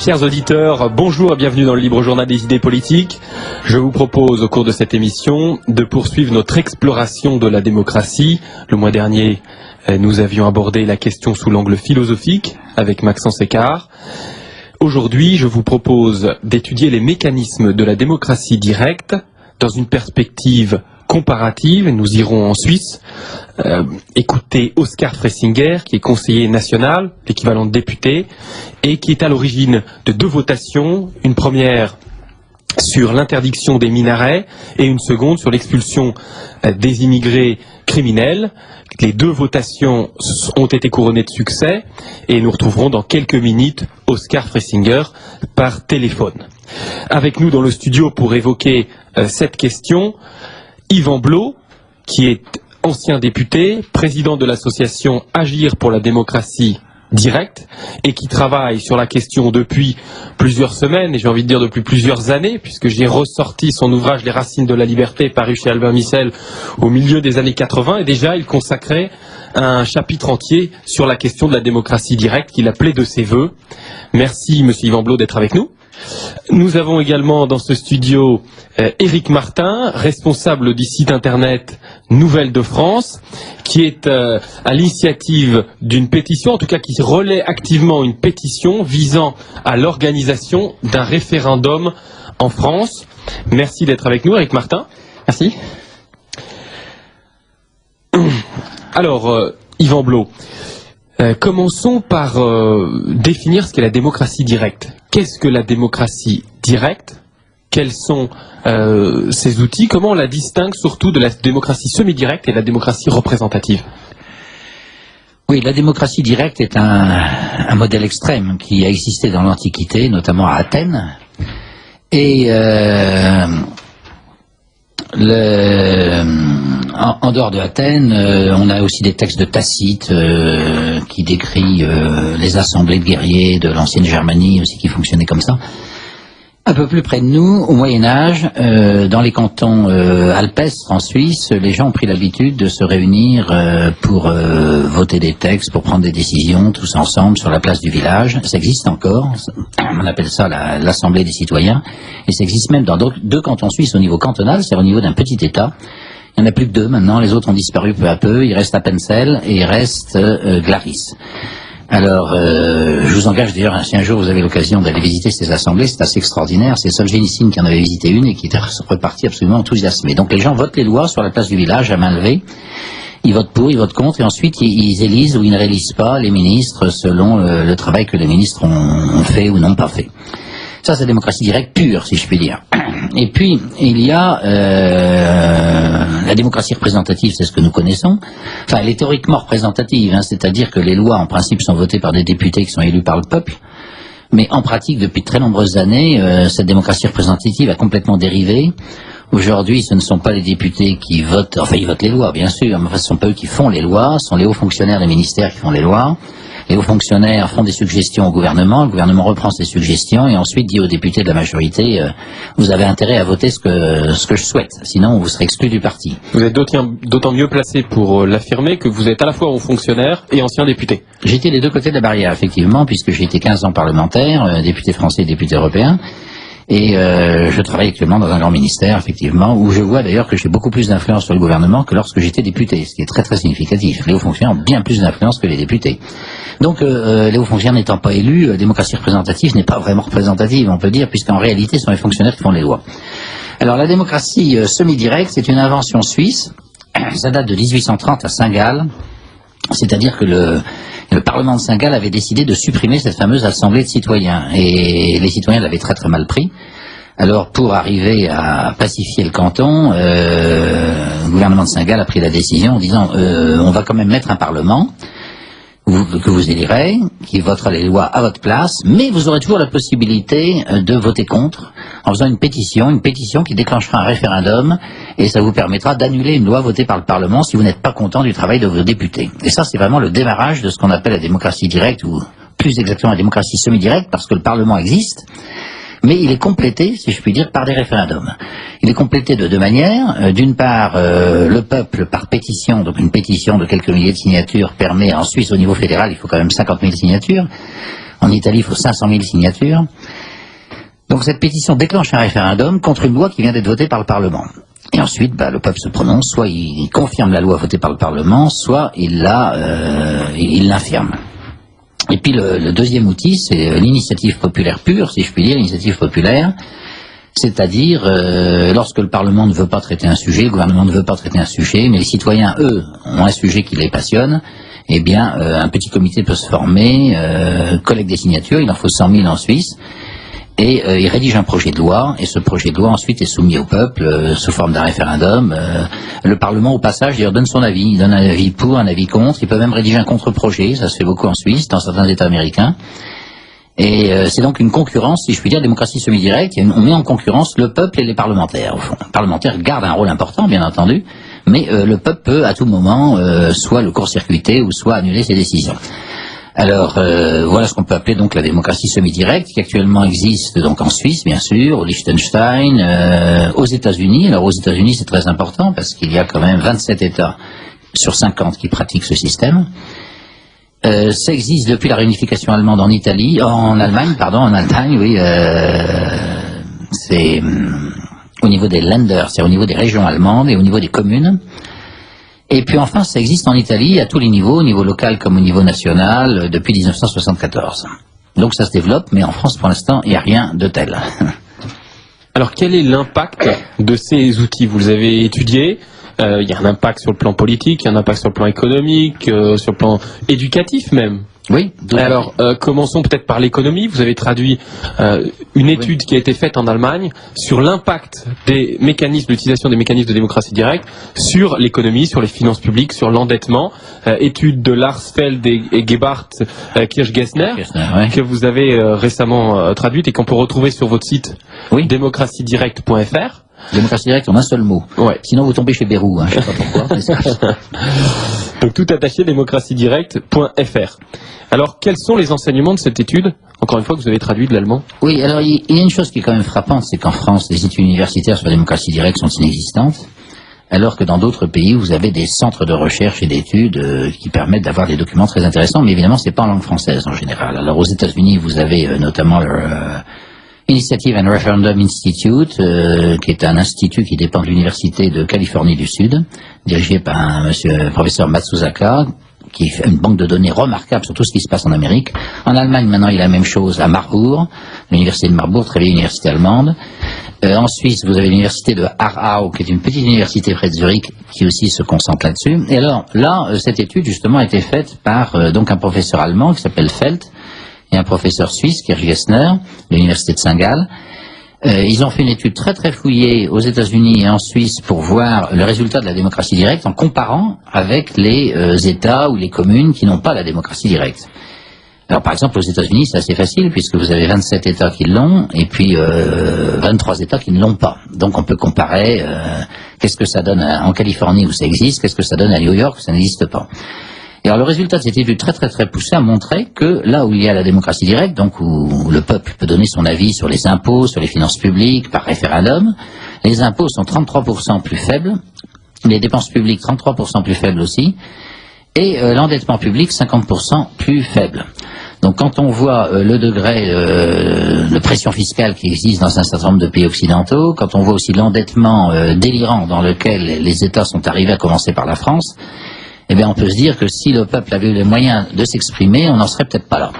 Chers auditeurs, bonjour et bienvenue dans le Libre Journal des idées politiques. Je vous propose au cours de cette émission de poursuivre notre exploration de la démocratie. Le mois dernier, nous avions abordé la question sous l'angle philosophique avec Maxence Écart. Aujourd'hui, je vous propose d'étudier les mécanismes de la démocratie directe dans une perspective comparative. Nous irons en Suisse écouter Oskar Fressinger, qui est conseiller national, l'équivalent de député, et qui est à l'origine de deux votations, une première sur l'interdiction des minarets et une seconde sur l'expulsion des immigrés criminels. Les deux votations ont été couronnées de succès et nous retrouverons dans quelques minutes Oskar Fressinger par téléphone. Avec nous dans le studio pour évoquer cette question, Yvan Blot, qui est ancien député, président de l'association Agir pour la démocratie directe, et qui travaille sur la question depuis plusieurs semaines, et j'ai envie de dire depuis plusieurs années, puisque j'ai ressorti son ouvrage Les Racines de la Liberté, paru chez Albin Michel au milieu des années 80, et déjà il consacrait un chapitre entier sur la question de la démocratie directe qu'il appelait de ses voeux. Merci Monsieur Yvan Blot d'être avec nous. Nous avons également dans ce studio Éric Martin, responsable du site internet Nouvelles de France, qui est à l'initiative d'une pétition, en tout cas qui relaie activement une pétition visant à l'organisation d'un référendum en France. Merci d'être avec nous, Éric Martin. Merci. Alors, Yvan Blot, commençons par définir ce qu'est la démocratie directe. Qu'est-ce que la démocratie directe? Quels sont ces outils? Comment on la distingue surtout de la démocratie semi-directe et de la démocratie représentative? Oui, la démocratie directe est un modèle extrême qui a existé dans l'Antiquité, notamment à Athènes. Et en dehors de Athènes, on a aussi des textes de Tacite qui décrit les assemblées de guerriers de l'ancienne Germanie aussi qui fonctionnaient comme ça. Un peu plus près de nous, au Moyen-Âge, dans les cantons alpestres en Suisse, les gens ont pris l'habitude de se réunir pour voter des textes, pour prendre des décisions, tous ensemble sur la place du village. Ça existe encore, on appelle ça l'Assemblée des citoyens, et ça existe même dans deux cantons suisses au niveau cantonal, c'est-à-dire au niveau d'un petit État. Il n'y en a plus que deux maintenant, les autres ont disparu peu à peu, il reste Appenzell et il reste Glaris. Alors, je vous engage d'ailleurs, si un jour vous avez l'occasion d'aller visiter ces assemblées, c'est assez extraordinaire. C'est Solzhenitsyn qui en avait visité une et qui était reparti absolument enthousiasmé. Donc les gens votent les lois sur la place du village à main levée. Ils votent pour, ils votent contre, et ensuite ils élisent ou ils ne réélisent pas les ministres selon le travail que les ministres ont fait ou n'ont pas fait. Ça, c'est la démocratie directe pure, si je puis dire. Et puis, il y a la démocratie représentative, c'est ce que nous connaissons. Enfin, elle est théoriquement représentative, hein, c'est-à-dire que les lois, en principe, sont votées par des députés qui sont élus par le peuple. Mais en pratique, depuis de très nombreuses années, cette démocratie représentative a complètement dérivé. Aujourd'hui, ce ne sont pas les députés qui votent, enfin, ils votent les lois, bien sûr, mais ce ne sont pas eux qui font les lois, ce sont les hauts fonctionnaires des ministères qui font les lois. Les hauts fonctionnaires font des suggestions au gouvernement, le gouvernement reprend ces suggestions et ensuite dit aux députés de la majorité vous avez intérêt à voter ce que je souhaite, sinon vous serez exclu du parti. Vous êtes d'autant mieux placé pour l'affirmer que vous êtes à la fois haut fonctionnaire et ancien député. J'étais des deux côtés de la barrière, effectivement, puisque j'ai été 15 ans parlementaire, député français et député européen. Et je travaille actuellement dans un grand ministère, effectivement, où je vois d'ailleurs que j'ai beaucoup plus d'influence sur le gouvernement que lorsque j'étais député, ce qui est très très significatif. Les hauts fonctionnaires ont bien plus d'influence que les députés. Donc les hauts fonctionnaires n'étant pas élus, la démocratie représentative n'est pas vraiment représentative, on peut dire, puisqu'en réalité ce sont les fonctionnaires qui font les lois. Alors la démocratie semi-directe, c'est une invention suisse, ça date de 1830 à Saint-Gall, c'est-à-dire que le Parlement de Saint-Gall avait décidé de supprimer cette fameuse assemblée de citoyens. Et les citoyens l'avaient très très mal pris. Alors pour arriver à pacifier le canton, le gouvernement de Saint-Gall a pris la décision en disant on va quand même mettre un Parlement que vous élirez, qui votera les lois à votre place, mais vous aurez toujours la possibilité de voter contre en faisant une pétition qui déclenchera un référendum, et ça vous permettra d'annuler une loi votée par le Parlement si vous n'êtes pas content du travail de vos députés. Et ça, c'est vraiment le démarrage de ce qu'on appelle la démocratie directe, ou plus exactement la démocratie semi-directe, parce que le Parlement existe, mais il est complété, si je puis dire, par des référendums. Il est complété de deux manières. D'une part, le peuple par pétition, donc une pétition de quelques milliers de signatures permet, en Suisse au niveau fédéral, il faut quand même 50 000 signatures. En Italie, il faut 500 000 signatures. Donc cette pétition déclenche un référendum contre une loi qui vient d'être votée par le Parlement. Et ensuite, le peuple se prononce, soit il confirme la loi votée par le Parlement, soit il l'infirme. Et puis le deuxième outil, c'est l'initiative populaire pure, si je puis dire, l'initiative populaire, c'est-à-dire lorsque le Parlement ne veut pas traiter un sujet, le gouvernement ne veut pas traiter un sujet, mais les citoyens, eux, ont un sujet qui les passionne, eh bien, un petit comité peut se former, collecte des signatures, il en faut 100 000 en Suisse, et il rédige un projet de loi, et ce projet de loi ensuite est soumis au peuple sous forme d'un référendum. Le Parlement, au passage, d'ailleurs, donne son avis. Il donne un avis pour, un avis contre. Il peut même rédiger un contre-projet. Ça se fait beaucoup en Suisse, dans certains États américains. Et c'est donc une concurrence, si je puis dire, démocratie semi-directe. On met en concurrence le peuple et les parlementaires, au fond. Les parlementaires gardent un rôle important, bien entendu, mais le peuple peut, à tout moment, soit le court-circuiter ou soit annuler ses décisions. Alors, voilà ce qu'on peut appeler donc la démocratie semi-directe, qui actuellement existe donc en Suisse, bien sûr, au Liechtenstein, aux États-Unis. Alors, aux États-Unis, c'est très important parce qu'il y a quand même 27 États sur 50 qui pratiquent ce système. Ça existe depuis la réunification allemande en Allemagne, oui. C'est au niveau des Länder, c'est au niveau des régions allemandes et au niveau des communes. Et puis enfin, ça existe en Italie à tous les niveaux, au niveau local comme au niveau national, depuis 1974. Donc ça se développe, mais en France, pour l'instant, il n'y a rien de tel. Alors, quel est l'impact de ces outils? Vous les avez étudiés. Il y a un impact sur le plan politique, il y a un impact sur le plan économique, sur le plan éducatif même. Oui. Alors, commençons peut-être par l'économie. Vous avez traduit une étude qui a été faite en Allemagne sur l'impact des mécanismes, l'utilisation des mécanismes de démocratie directe sur l'économie, sur les finances publiques, sur l'endettement. Étude de Larsfeld et Gebhardt Kirchgessner, que vous avez récemment traduite et qu'on peut retrouver sur votre site démocratiedirect.fr. Démocratie directe en un seul mot. Ouais. Sinon vous tombez chez Bérou, je ne sais pas pourquoi. Donc tout attaché, démocratiedirect.fr. Alors quels sont les enseignements de cette étude, encore une fois, que vous avez traduit de l'allemand? Oui, alors il y a une chose qui est quand même frappante, c'est qu'en France, les études universitaires sur la démocratie directe sont inexistantes, alors que dans d'autres pays, vous avez des centres de recherche et d'études qui permettent d'avoir des documents très intéressants, mais évidemment, c'est pas en langue française en général. Alors aux États-Unis, vous avez notamment Initiative and Referendum Institute, qui est un institut qui dépend de l'Université de Californie du Sud, dirigé par un professeur Matsuzaka, qui fait une banque de données remarquable sur tout ce qui se passe en Amérique. En Allemagne, maintenant, il y a la même chose à Marbourg, l'Université de Marbourg, très vieille université allemande. En Suisse, vous avez l'Université de Aarau, qui est une petite université près de Zurich, qui aussi se concentre là-dessus. Et alors, là, cette étude, justement, a été faite par donc un professeur allemand qui s'appelle Felt, et un professeur suisse, Kirchgessner, de l'université de Saint-Gall. Ils ont fait une étude très très fouillée aux États-Unis et en Suisse pour voir le résultat de la démocratie directe en comparant avec les États ou les communes qui n'ont pas la démocratie directe. Alors par exemple aux États-Unis c'est assez facile puisque vous avez 27 États qui l'ont et puis 23 États qui ne l'ont pas. Donc on peut comparer qu'est-ce que ça donne en Californie où ça existe, qu'est-ce que ça donne à New York où ça n'existe pas. Et alors le résultat de cette étude très très très poussée a montré que là où il y a la démocratie directe, donc où le peuple peut donner son avis sur les impôts, sur les finances publiques, par référendum, les impôts sont 33% plus faibles, les dépenses publiques 33% plus faibles aussi, et l'endettement public 50% plus faible. Donc quand on voit le degré de pression fiscale qui existe dans un certain nombre de pays occidentaux, quand on voit aussi l'endettement délirant dans lequel les États sont arrivés à commencer par la France, eh bien, on peut se dire que si le peuple avait eu les moyens de s'exprimer, on n'en serait peut-être pas là.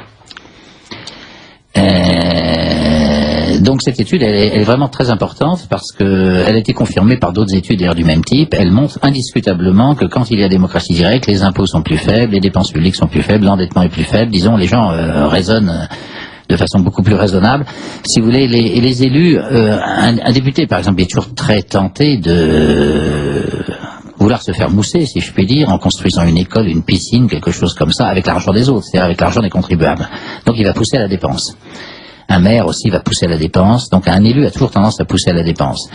Donc cette étude, elle est vraiment très importante parce qu'elle a été confirmée par d'autres études d'ailleurs du même type. Elle montre indiscutablement que quand il y a démocratie directe, les impôts sont plus faibles, les dépenses publiques sont plus faibles, l'endettement est plus faible. Disons, les gens raisonnent de façon beaucoup plus raisonnable. Si vous voulez, les élus, un député par exemple est toujours très tenté de vouloir se faire mousser, si je puis dire, en construisant une école, une piscine, quelque chose comme ça, avec l'argent des autres, c'est-à-dire avec l'argent des contribuables. Donc il va pousser à la dépense. Un maire aussi va pousser à la dépense, donc un élu a toujours tendance à pousser à la dépense.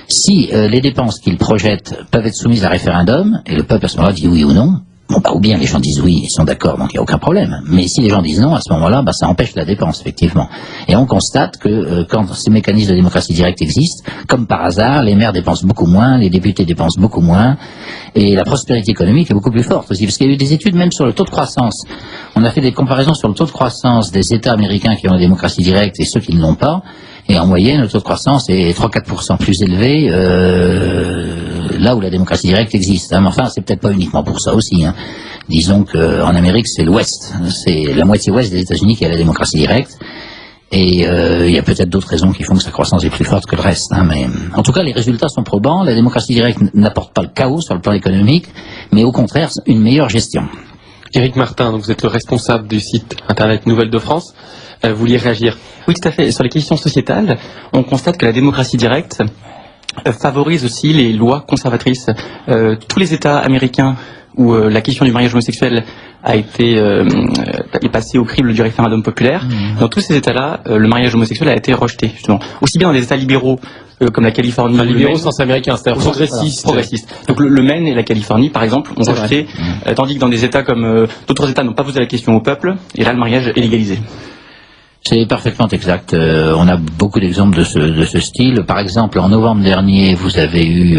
Si les dépenses qu'il projette peuvent être soumises à référendum, et le peuple à ce moment-là dit oui ou non, Bon, ou bien les gens disent oui, ils sont d'accord, donc il n'y a aucun problème. Mais si les gens disent non, à ce moment-là, ça empêche la dépense, effectivement. Et on constate que quand ces mécanismes de démocratie directe existent, comme par hasard, les maires dépensent beaucoup moins, les députés dépensent beaucoup moins, et la prospérité économique est beaucoup plus forte aussi, parce qu'il y a eu des études même sur le taux de croissance. On a fait des comparaisons sur le taux de croissance des États américains qui ont la démocratie directe et ceux qui ne l'ont pas. Et en moyenne, le taux de croissance est 3-4% plus élevé là où la démocratie directe existe. Mais enfin, c'est peut-être pas uniquement pour ça aussi. Disons qu'en Amérique, c'est l'Ouest. C'est la moitié ouest des États-Unis qui a la démocratie directe. Et il y a peut-être d'autres raisons qui font que sa croissance est plus forte que le reste. Mais en tout cas, les résultats sont probants. La démocratie directe n'apporte pas le chaos sur le plan économique, mais au contraire, une meilleure gestion. Éric Martin, donc vous êtes le responsable du site internet Nouvelles de France. Vous vouliez réagir? Oui, tout à fait. Sur les questions sociétales, on constate que la démocratie directe favorise aussi les lois conservatrices. Tous les États américains où la question du mariage homosexuel est passée au crible du référendum populaire, dans tous ces États-là, le mariage homosexuel a été rejeté, justement. Aussi bien dans des États libéraux comme la Californie. Enfin, libéraux au sens américain, c'est-à-dire progressistes. Progressistes. Donc le Maine et la Californie, par exemple, ont rejeté, tandis que dans des États comme d'autres États n'ont pas posé la question au peuple, et là le mariage est légalisé. C'est parfaitement exact. On a beaucoup d'exemples de ce style. Par exemple, en novembre dernier, vous avez eu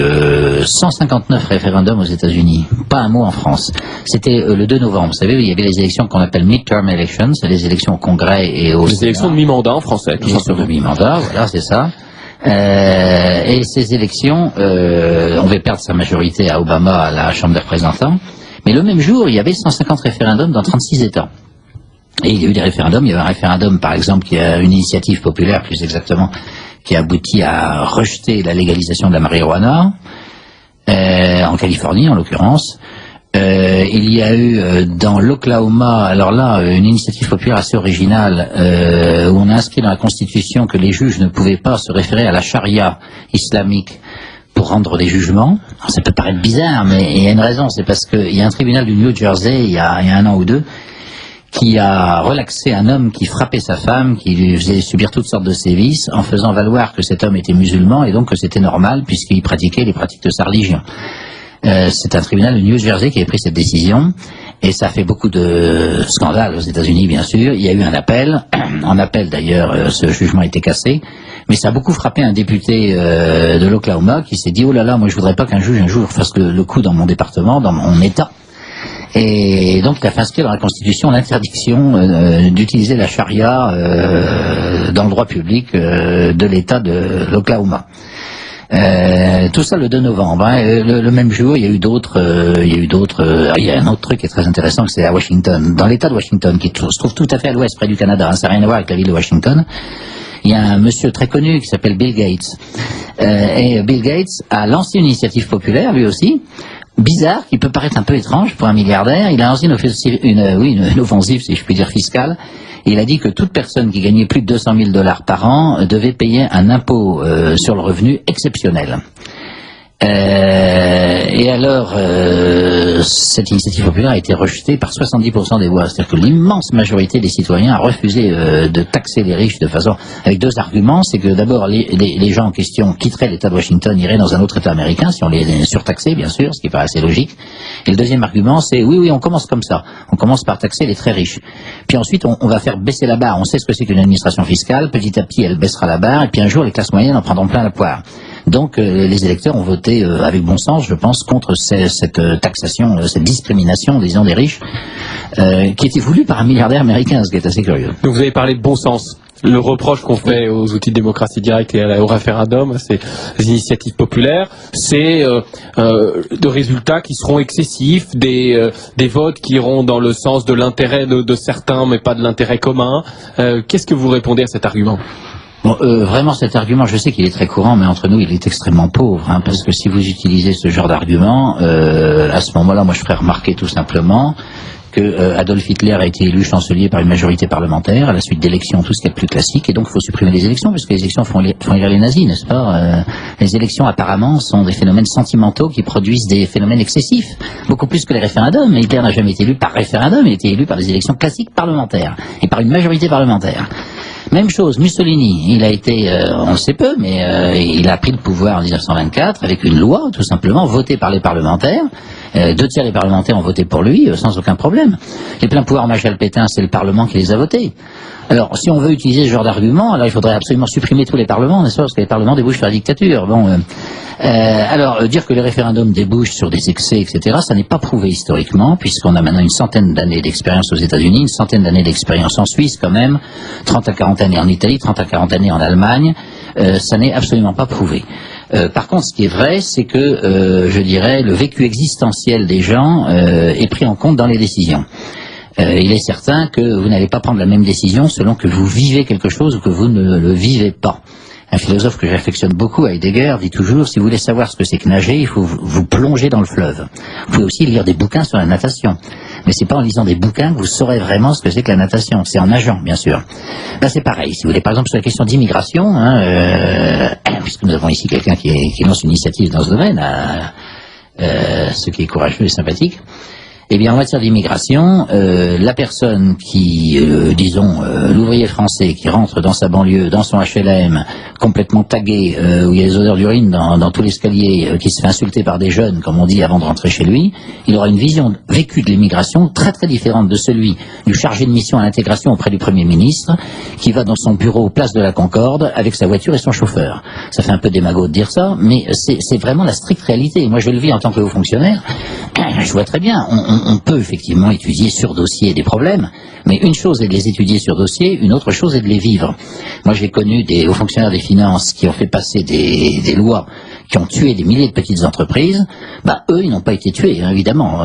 159 référendums aux États-Unis. Pas un mot en France. C'était le 2 novembre. Vous savez, il y avait les élections qu'on appelle midterm elections, c'est les élections au Congrès et au Les élections de mi-mandat en français. Les élections de mi-mandat, voilà, c'est ça. Et ces élections, on va perdre sa majorité à Obama à la Chambre des représentants. Mais le même jour, il y avait 150 référendums dans 36 États. Et il y a eu des référendums. Il y avait un référendum, par exemple, qui a une initiative populaire, plus exactement, qui a abouti à rejeter la légalisation de la marijuana, en Californie, en l'occurrence. Il y a eu dans l'Oklahoma, alors là, une initiative populaire assez originale, où on a inscrit dans la Constitution que les juges ne pouvaient pas se référer à la charia islamique pour rendre des jugements. Alors, ça peut paraître bizarre, mais il y a une raison. C'est parce qu'il y a un tribunal du New Jersey, il y a un an ou deux, qui a relaxé un homme qui frappait sa femme, qui lui faisait subir toutes sortes de sévices, en faisant valoir que cet homme était musulman et donc que c'était normal puisqu'il pratiquait les pratiques de sa religion. C'est un tribunal du New Jersey qui a pris cette décision et ça fait beaucoup de scandales aux États-Unis, bien sûr. Il y a eu un appel. En appel, d'ailleurs, ce jugement a été cassé. Mais ça a beaucoup frappé un député de l'Oklahoma qui s'est dit « Oh là là, moi je voudrais pas qu'un juge un jour fasse le coup dans mon département, dans mon État ». Et donc il a fait inscrire dans la Constitution l'interdiction d'utiliser la charia dans le droit public de l'État de l'Oklahoma. Tout ça le 2 novembre. Le même jour, il y a eu d'autres. Il y a un autre truc qui est très intéressant, c'est à Washington, dans l'État de Washington, qui se trouve tout à fait à l'ouest, près du Canada. Ça n'a rien à voir avec la ville de Washington. Il y a un monsieur très connu qui s'appelle Bill Gates. Et Bill Gates a lancé une initiative populaire, lui aussi, bizarre, qui peut paraître un peu étrange pour un milliardaire. Il a lancé une offensive, si je puis dire, fiscale. Il a dit que toute personne qui gagnait plus de 200 000 $ par an devait payer un impôt sur le revenu exceptionnel. Et alors, cette initiative populaire a été rejetée par 70% des voix. C'est-à-dire que l'immense majorité des citoyens a refusé de taxer les riches de façon... avec deux arguments. C'est que d'abord, les gens en question quitteraient l'État de Washington, iraient dans un autre État américain, si on les surtaxait, bien sûr, ce qui paraît assez logique. Et le deuxième argument, c'est oui, on commence comme ça. On commence par taxer les très riches. Puis ensuite, on va faire baisser la barre. On sait ce que c'est qu'une administration fiscale. Petit à petit, elle baissera la barre. Et puis un jour, les classes moyennes en prendront plein la poire. Donc les électeurs ont voté avec bon sens, je pense, contre cette taxation, cette discrimination, disons, des riches, qui était voulue par un milliardaire américain, ce qui est assez curieux. Donc vous avez parlé de bon sens. Le reproche qu'on fait aux outils de démocratie directe et au référendum, c'est les initiatives populaires, c'est de résultats qui seront excessifs, des votes qui iront dans le sens de l'intérêt de certains, mais pas de l'intérêt commun. Qu'est-ce que vous répondez à cet argument ? Bon, vraiment cet argument, je sais qu'il est très courant, mais entre nous, il est extrêmement pauvre, parce que si vous utilisez ce genre d'argument, à ce moment-là, moi je ferais remarquer tout simplement que Adolf Hitler a été élu chancelier par une majorité parlementaire, à la suite d'élections, tout ce qui est plus classique, et donc il faut supprimer les élections, parce que les élections font élire les nazis, n'est-ce pas Les élections, apparemment, sont des phénomènes sentimentaux qui produisent des phénomènes excessifs, beaucoup plus que les référendums. Mais Hitler n'a jamais été élu par référendum, il a été élu par des élections classiques parlementaires, et par une majorité parlementaire. Même chose, Mussolini, il a été, on le sait peu, mais il a pris le pouvoir en 1924 avec une loi, tout simplement, votée par les parlementaires. 2 tiers des parlementaires ont voté pour lui, sans aucun problème. Les pleins pouvoirs Marshal Pétain, c'est le Parlement qui les a votés. Alors, si on veut utiliser ce genre d'argument, alors il faudrait absolument supprimer tous les parlements, n'est-ce pas, parce que les parlements débouchent sur la dictature. Bon, alors, dire que les référendums débouchent sur des excès, etc., ça n'est pas prouvé historiquement, puisqu'on a maintenant une centaine d'années d'expérience aux États-Unis, une centaine d'années d'expérience en Suisse quand même, 30 à 40 années en Italie, 30 à 40 années en Allemagne, ça n'est absolument pas prouvé. Par contre, ce qui est vrai, c'est que, je dirais, le vécu existentiel des gens est pris en compte dans les décisions. Il est certain que vous n'allez pas prendre la même décision selon que vous vivez quelque chose ou que vous ne le vivez pas. Un philosophe que j'affectionne beaucoup, Heidegger, dit toujours, si vous voulez savoir ce que c'est que nager, il faut vous plonger dans le fleuve. Vous pouvez aussi lire des bouquins sur la natation. Mais c'est pas en lisant des bouquins que vous saurez vraiment ce que c'est que la natation. C'est en nageant, bien sûr. Là, c'est pareil. Si vous voulez, par exemple, sur la question d'immigration, puisque nous avons ici quelqu'un qui lance une initiative dans ce domaine, ce qui est courageux et sympathique, eh bien, en matière d'immigration, la personne qui, disons, l'ouvrier français qui rentre dans sa banlieue, dans son HLM, complètement tagué, où il y a des odeurs d'urine dans tout l'escalier, qui se fait insulter par des jeunes, comme on dit, avant de rentrer chez lui, il aura une vision vécue de l'immigration très très différente de celui du chargé de mission à l'intégration auprès du Premier ministre, qui va dans son bureau place de la Concorde avec sa voiture et son chauffeur. Ça fait un peu démago de dire ça, mais c'est vraiment la stricte réalité. Moi, je le vis en tant que haut fonctionnaire. Je vois très bien, on peut effectivement étudier sur dossier des problèmes, mais une chose est de les étudier sur dossier, une autre chose est de les vivre. Moi, j'ai connu des hauts fonctionnaires des finances qui ont fait passer des lois qui ont tué des milliers de petites entreprises. Bah, eux, ils n'ont pas été tués, hein, évidemment.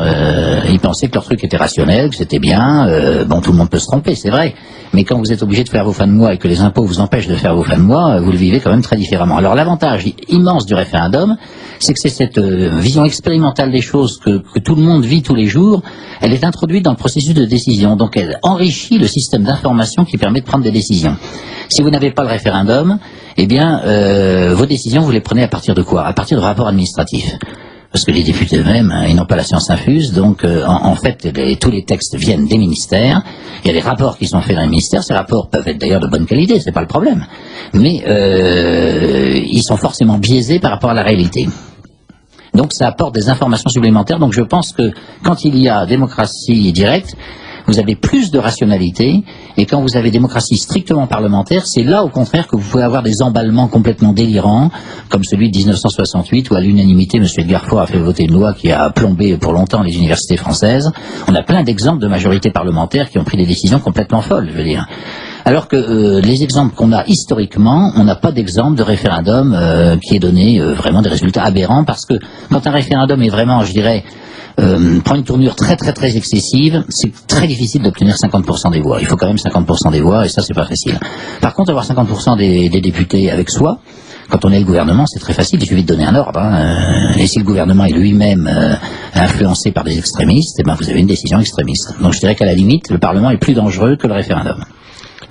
Ils pensaient que leur truc était rationnel, que c'était bien. Bon, tout le monde peut se tromper, c'est vrai. Mais quand vous êtes obligé de faire vos fins de mois et que les impôts vous empêchent de faire vos fins de mois, vous le vivez quand même très différemment. Alors, l'avantage immense du référendum, c'est que c'est cette vision expérimentale des choses que tout le monde vit tous les jours. Elle est introduite dans le processus de décision. Donc, elle enrichit le système d'information qui permet de prendre des décisions. Si vous n'avez pas le référendum, eh bien, vos décisions, vous les prenez à partir de quoi? À partir de rapports administratifs. Parce que les députés eux-mêmes, hein, ils n'ont pas la science infuse, donc en fait, tous les textes viennent des ministères. Il y a des rapports qui sont faits dans les ministères. Ces rapports peuvent être d'ailleurs de bonne qualité, c'est pas le problème. Mais ils sont forcément biaisés par rapport à la réalité. Donc ça apporte des informations supplémentaires. Donc je pense que quand il y a démocratie directe, vous avez plus de rationalité, et quand vous avez démocratie strictement parlementaire, c'est là au contraire que vous pouvez avoir des emballements complètement délirants, comme celui de 1968, où à l'unanimité, M. Edgar Faure a fait voter une loi qui a plombé pour longtemps les universités françaises. On a plein d'exemples de majorités parlementaires qui ont pris des décisions complètement folles, je veux dire. Alors que les exemples qu'on a historiquement, on n'a pas d'exemple de référendum qui ait donné vraiment des résultats aberrants, parce que quand un référendum est vraiment, je dirais, prend une tournure très très très excessive, c'est très difficile d'obtenir 50% des voix. Il faut quand même 50% des voix, et ça c'est pas facile. Par contre, avoir 50% des députés avec soi, quand on est le gouvernement, c'est très facile, il suffit de donner un ordre. Et si le gouvernement est lui-même influencé par des extrémistes, eh ben vous avez une décision extrémiste. Donc je dirais qu'à la limite, le Parlement est plus dangereux que le référendum.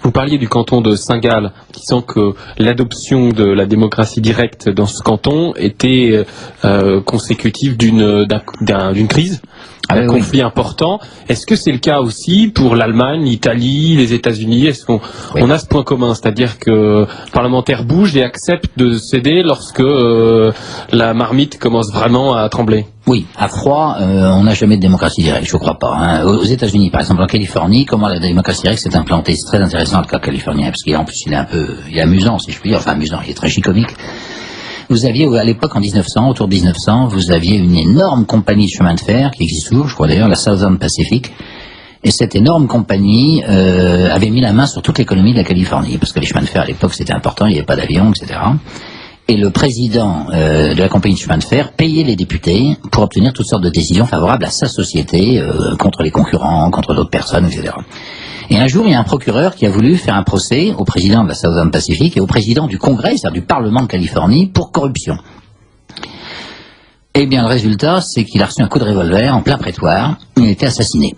Vous parliez du canton de Saint-Gall, disant que l'adoption de la démocratie directe dans ce canton était consécutive d'une crise, un conflit important. Est-ce que c'est le cas aussi pour l'Allemagne, l'Italie, les États-Unis? Est-ce qu'on on a ce point commun, c'est-à-dire que les parlementaires bougent et acceptent de céder lorsque la marmite commence vraiment à trembler? Oui, à froid, on n'a jamais de démocratie directe, je ne crois pas. Hein. Aux États-Unis, par exemple, en Californie, comment la démocratie directe s'est implantée? C'est très intéressant le cas californien, parce qu'en plus il est amusant, si je puis dire, enfin amusant, il est tragicomique. Vous aviez, à l'époque, en 1900, autour de 1900, vous aviez une énorme compagnie de chemin de fer, qui existe toujours, je crois d'ailleurs, la Southern Pacific, et cette énorme compagnie avait mis la main sur toute l'économie de la Californie, parce que les chemins de fer, à l'époque, c'était important, il n'y avait pas d'avion, etc. Et le président de la compagnie de chemin de fer payait les députés pour obtenir toutes sortes de décisions favorables à sa société, contre les concurrents, contre d'autres personnes, etc. Et un jour, il y a un procureur qui a voulu faire un procès au président de la Southern Pacific et au président du Congrès, c'est-à-dire du Parlement de Californie, pour corruption. Eh bien, le résultat, c'est qu'il a reçu un coup de revolver en plein prétoire, il a été assassiné.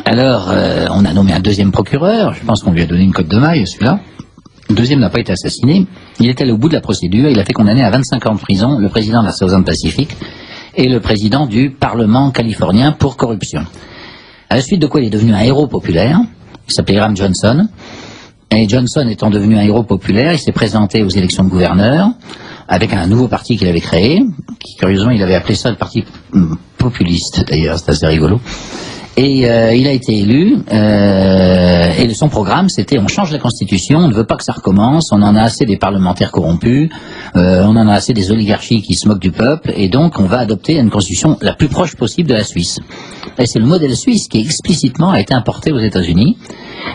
Alors, on a nommé un deuxième procureur, je pense qu'on lui a donné une cote de maille, celui-là. Le deuxième n'a pas été assassiné, il est allé au bout de la procédure, il a fait condamner à 25 ans de prison le président de la Southern Pacific et le président du Parlement californien pour corruption. À la suite de quoi il est devenu un héros populaire, il s'appelait Graham Johnson, Et Johnson étant devenu un héros populaire, il s'est présenté aux élections de gouverneur avec un nouveau parti qu'il avait créé, qui curieusement il avait appelé ça le parti populiste d'ailleurs, c'est assez rigolo. Et il a été élu, et son programme c'était on change la constitution, on ne veut pas que ça recommence, on en a assez des parlementaires corrompus, on en a assez des oligarchies qui se moquent du peuple, et donc on va adopter une constitution la plus proche possible de la Suisse. Et c'est le modèle suisse qui explicitement a été importé aux États-Unis,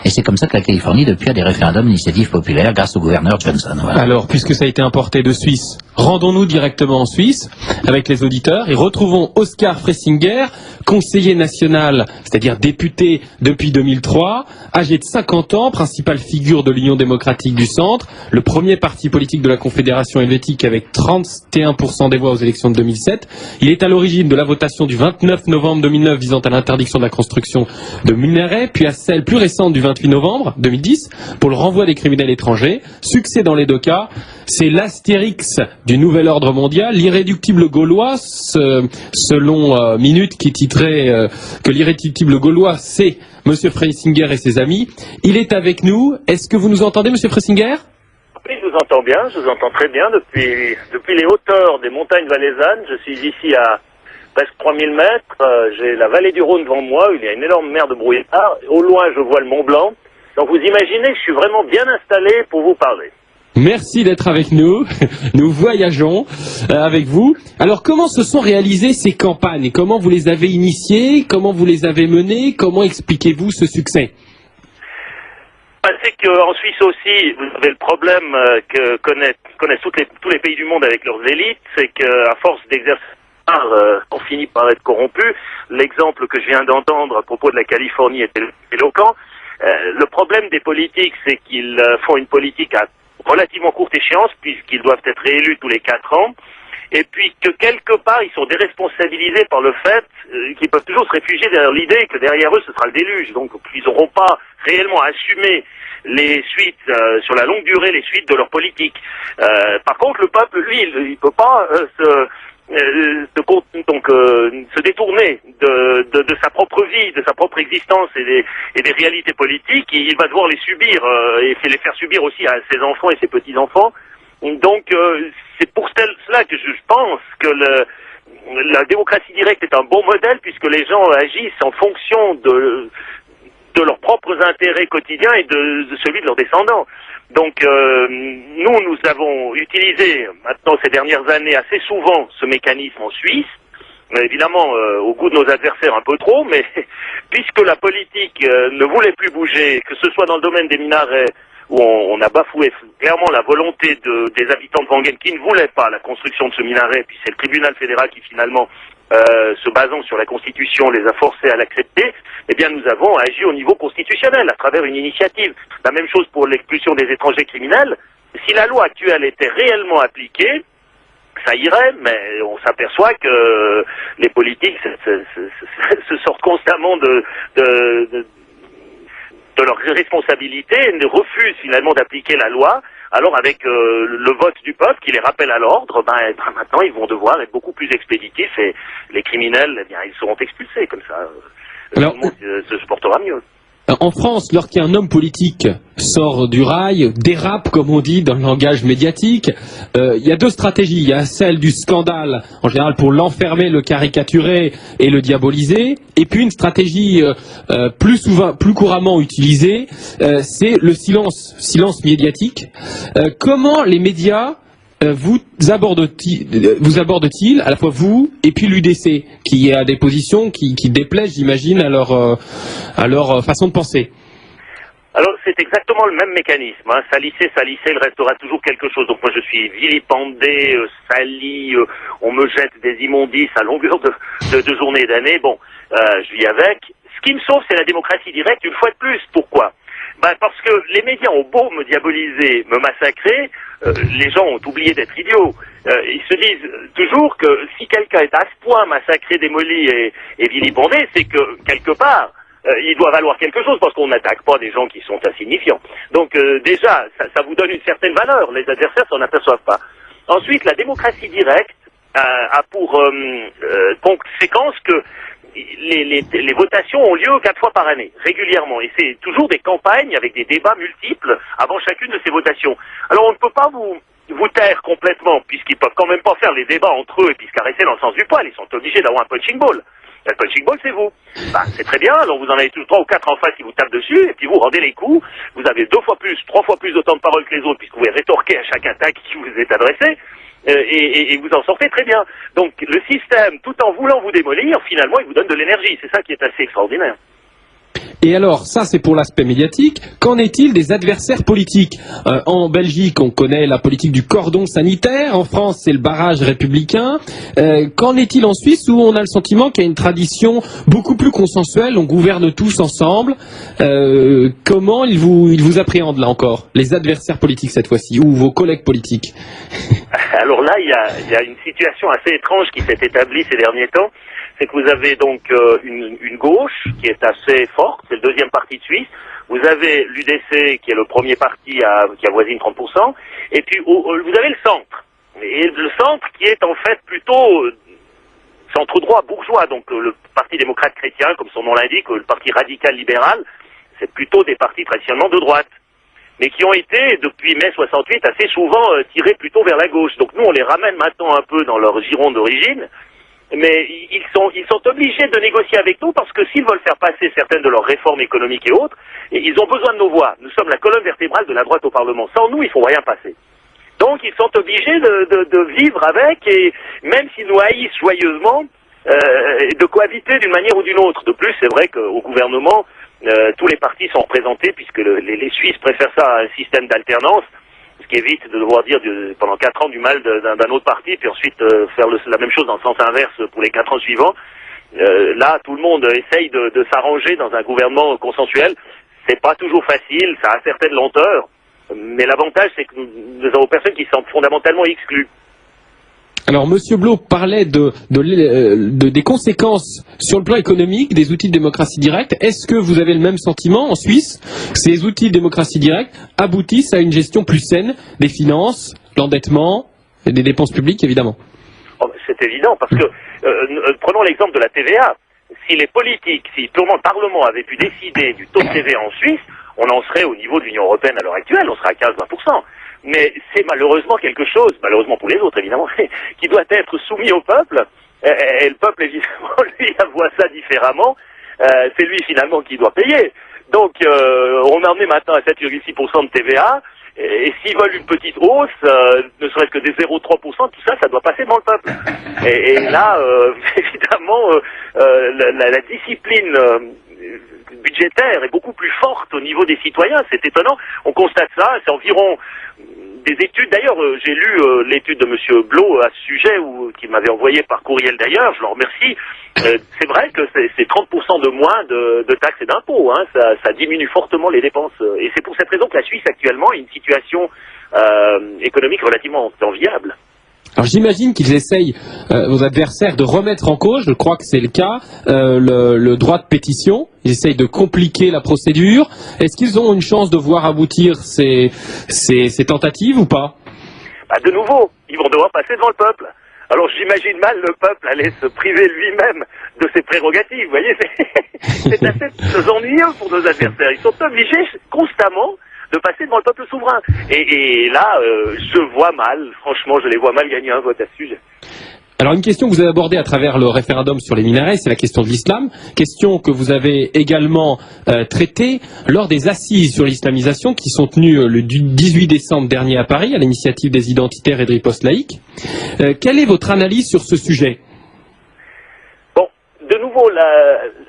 et c'est comme ça que la Californie depuis a des référendums d'initiative populaire grâce au gouverneur Johnson. Voilà. Alors, puisque ça a été importé de Suisse, rendons-nous directement en Suisse avec les auditeurs et retrouvons Oskar Fressinger, conseiller national, c'est-à-dire député depuis 2003, âgé de 50 ans, principale figure de l'Union démocratique du Centre, le premier parti politique de la Confédération helvétique avec 31% des voix aux élections de 2007. Il est à l'origine de la votation du 29 novembre 2009 visant à l'interdiction de la construction de minéraux, puis à celle plus récente du 28 novembre 2010 pour le renvoi des criminels étrangers. Succès dans les deux cas, c'est l'astérix du nouvel ordre mondial, l'irréductible gaulois, selon Minute qui titrait que l'irréductible gaulois c'est Monsieur Fressinger et ses amis. Il est avec nous. Est-ce que vous nous entendez, Monsieur Fressinger ? Oui, je vous entends bien, je vous entends très bien depuis les hauteurs des montagnes valaisannes. Je suis ici à presque 3000 mètres, j'ai la vallée du Rhône devant moi, il y a une énorme mer de brouillard. Au loin, je vois le Mont Blanc. Donc vous imaginez que je suis vraiment bien installé pour vous parler. Merci d'être avec nous. Nous voyageons avec vous. Alors, comment se sont réalisées ces campagnes? Comment vous les avez initiées? Comment vous les avez menées? Comment expliquez-vous ce succès? C'est qu'en Suisse aussi, vous avez le problème que connaissent tous les pays du monde avec leurs élites, c'est qu'à force d'exercer on finit par être corrompu. L'exemple que je viens d'entendre à propos de la Californie est éloquent. Le problème des politiques, c'est qu'ils font une politique à relativement courte échéance, puisqu'ils doivent être réélus tous les 4 ans, et puis que quelque part, ils sont déresponsabilisés par le fait qu'ils peuvent toujours se réfugier derrière l'idée que derrière eux, ce sera le déluge. Donc, ils n'auront pas réellement assumé les suites, sur la longue durée, les suites de leur politique. Par contre, le peuple, lui, il peut pas se détourner de sa propre vie, de sa propre existence et des réalités politiques. Il va devoir les subir et les faire subir aussi à ses enfants et ses petits-enfants. Donc c'est pour cela que je pense que la démocratie directe est un bon modèle, puisque les gens agissent en fonction de leurs propres intérêts quotidiens et de celui de leurs descendants. Donc nous avons utilisé maintenant ces dernières années assez souvent ce mécanisme en Suisse, évidemment au goût de nos adversaires un peu trop, mais puisque la politique ne voulait plus bouger, que ce soit dans le domaine des minarets, où on a bafoué clairement la volonté des habitants de Wangen qui ne voulaient pas la construction de ce minaret, puis c'est le tribunal fédéral qui finalement, se basant sur la Constitution, les a forcés à l'accepter. Eh bien, nous avons agi au niveau constitutionnel à travers une initiative. La même chose pour l'expulsion des étrangers criminels. Si la loi actuelle était réellement appliquée, ça irait, mais on s'aperçoit que les politiques se sortent constamment de leurs responsabilités et refusent finalement d'appliquer la loi. Alors avec le vote du peuple qui les rappelle à l'ordre, maintenant ils vont devoir être beaucoup plus expéditifs et les criminels, eh bien, ils seront expulsés comme ça. Alors, tout le monde se portera mieux. En France, lorsqu'un homme politique sort du rail, dérape, comme on dit dans le langage médiatique, il y a deux stratégies. Il y a celle du scandale, en général pour l'enfermer, le caricaturer et le diaboliser. Et puis une stratégie plus couramment utilisée, c'est le silence médiatique. Comment les médias vous aborde-t-il, à la fois vous et puis l'UDC, qui a des positions qui déplaisent, j'imagine, à leur façon de penser? Alors c'est exactement le même mécanisme. Salissé, il restera toujours quelque chose. Donc moi je suis vilipendé, sali, on me jette des immondices à longueur de journées et d'années. Bon, je vis avec. Ce qui me sauve, c'est la démocratie directe, une fois de plus. Pourquoi ? Parce que les médias ont beau me diaboliser, me massacrer, les gens ont oublié d'être idiots. Ils se disent toujours que si quelqu'un est à ce point massacré, démoli et vilipendé, c'est que quelque part, il doit valoir quelque chose, parce qu'on n'attaque pas des gens qui sont insignifiants. Donc déjà, ça vous donne une certaine valeur. Les adversaires s'en aperçoivent pas. Ensuite, la démocratie directe a pour conséquence que les votations ont lieu 4 fois par année, régulièrement, et c'est toujours des campagnes avec des débats multiples avant chacune de ces votations. Alors on ne peut pas vous taire complètement, puisqu'ils peuvent quand même pas faire les débats entre eux et puis se caresser dans le sens du poil, ils sont obligés d'avoir un punching ball. Et le punching ball, c'est vous. Bah, c'est très bien, alors vous en avez 3 ou 4 en face qui vous tapent dessus, et puis vous rendez les coups, vous avez 2 fois plus, 3 fois plus de temps de parole que les autres, puisque vous pouvez rétorquer à chaque attaque qui vous est adressée, et vous en sortez très bien. Donc le système, tout en voulant vous démolir, finalement, il vous donne de l'énergie, c'est ça qui est assez extraordinaire. Et alors, ça c'est pour l'aspect médiatique. Qu'en est-il des adversaires politiques? En Belgique, on connaît la politique du cordon sanitaire. En France, c'est le barrage républicain. Qu'en est-il en Suisse, où on a le sentiment qu'il y a une tradition beaucoup plus consensuelle, on gouverne tous ensemble? Comment ils vous appréhendent là encore, les adversaires politiques cette fois-ci, ou vos collègues politiques? Alors là, il y a une situation assez étrange qui s'est établie ces derniers temps. C'est que vous avez donc une gauche qui est assez forte, c'est le deuxième parti de Suisse. Vous avez l'UDC qui est le premier parti qui avoisine 30%. Et puis vous avez le centre. Et le centre qui est en fait plutôt centre droit bourgeois, donc le Parti démocrate chrétien, comme son nom l'indique, le Parti radical libéral, c'est plutôt des partis traditionnellement de droite, mais qui ont été, depuis mai 68, assez souvent tirés plutôt vers la gauche. Donc nous, on les ramène maintenant un peu dans leur giron d'origine, mais ils sont obligés de négocier avec nous parce que s'ils veulent faire passer certaines de leurs réformes économiques et autres, ils ont besoin de nos voix. Nous sommes la colonne vertébrale de la droite au Parlement. Sans nous, il ne faut rien passer. Donc ils sont obligés de vivre avec, et même s'ils nous haïssent joyeusement, de cohabiter d'une manière ou d'une autre. De plus, c'est vrai qu'au gouvernement, tous les partis sont représentés, puisque les Suisses préfèrent ça à un système d'alternance, ce qui évite de devoir dire pendant 4 ans du mal d'un autre parti, puis ensuite faire la même chose dans le sens inverse pour les 4 ans suivants. Là, tout le monde essaye de s'arranger dans un gouvernement consensuel. C'est pas toujours facile, ça a certaines lenteurs, mais l'avantage, c'est que nous avons personne qui se sentent fondamentalement exclus. Alors, Monsieur Blot parlait des conséquences sur le plan économique des outils de démocratie directe. Est-ce que vous avez le même sentiment en Suisse? Ces outils de démocratie directe aboutissent à une gestion plus saine des finances, l'endettement et des dépenses publiques, évidemment? Oh, c'est évident, parce que, prenons l'exemple de la TVA. Si les politiques, si purement le Parlement avait pu décider du taux de TVA en Suisse, on en serait au niveau de l'Union européenne à l'heure actuelle, on serait à 15-20%. Mais c'est malheureusement quelque chose, malheureusement pour les autres évidemment, qui doit être soumis au peuple, et le peuple évidemment lui voit ça différemment, c'est lui finalement qui doit payer. Donc on en est maintenant à 7,6% de TVA, et s'ils veulent une petite hausse, ne serait-ce que des 0,3%, tout ça, ça doit passer devant le peuple. Et là, évidemment, la discipline budgétaire est beaucoup plus forte au niveau des citoyens, c'est étonnant. On constate ça, c'est environ des études, d'ailleurs j'ai lu l'étude de Monsieur Blot à ce sujet, qu'il m'avait envoyé par courriel d'ailleurs, je le remercie. C'est vrai que c'est 30% de moins de taxes et d'impôts, hein, ça diminue fortement les dépenses, et c'est pour cette raison que la Suisse actuellement a une situation économique relativement enviable. Alors j'imagine qu'ils essayent, vos adversaires, de remettre en cause, je crois que c'est le cas, le droit de pétition. Ils essayent de compliquer la procédure. Est-ce qu'ils ont une chance de voir aboutir ces tentatives ou pas? Bah, de nouveau, ils vont devoir passer devant le peuple. Alors j'imagine mal le peuple aller se priver lui-même de ses prérogatives. Vous voyez, c'est assez ennuyeux pour nos adversaires. Ils sont obligés constamment de passer devant le peuple souverain. Et là, je vois mal, franchement, je les vois mal gagner un vote à ce sujet. Alors une question que vous avez abordée à travers le référendum sur les minarets, c'est la question de l'islam, question que vous avez également traitée lors des assises sur l'islamisation qui sont tenues le 18 décembre dernier à Paris, à l'initiative des identitaires et de riposte laïque. Quelle est votre analyse sur ce sujet? De nouveau,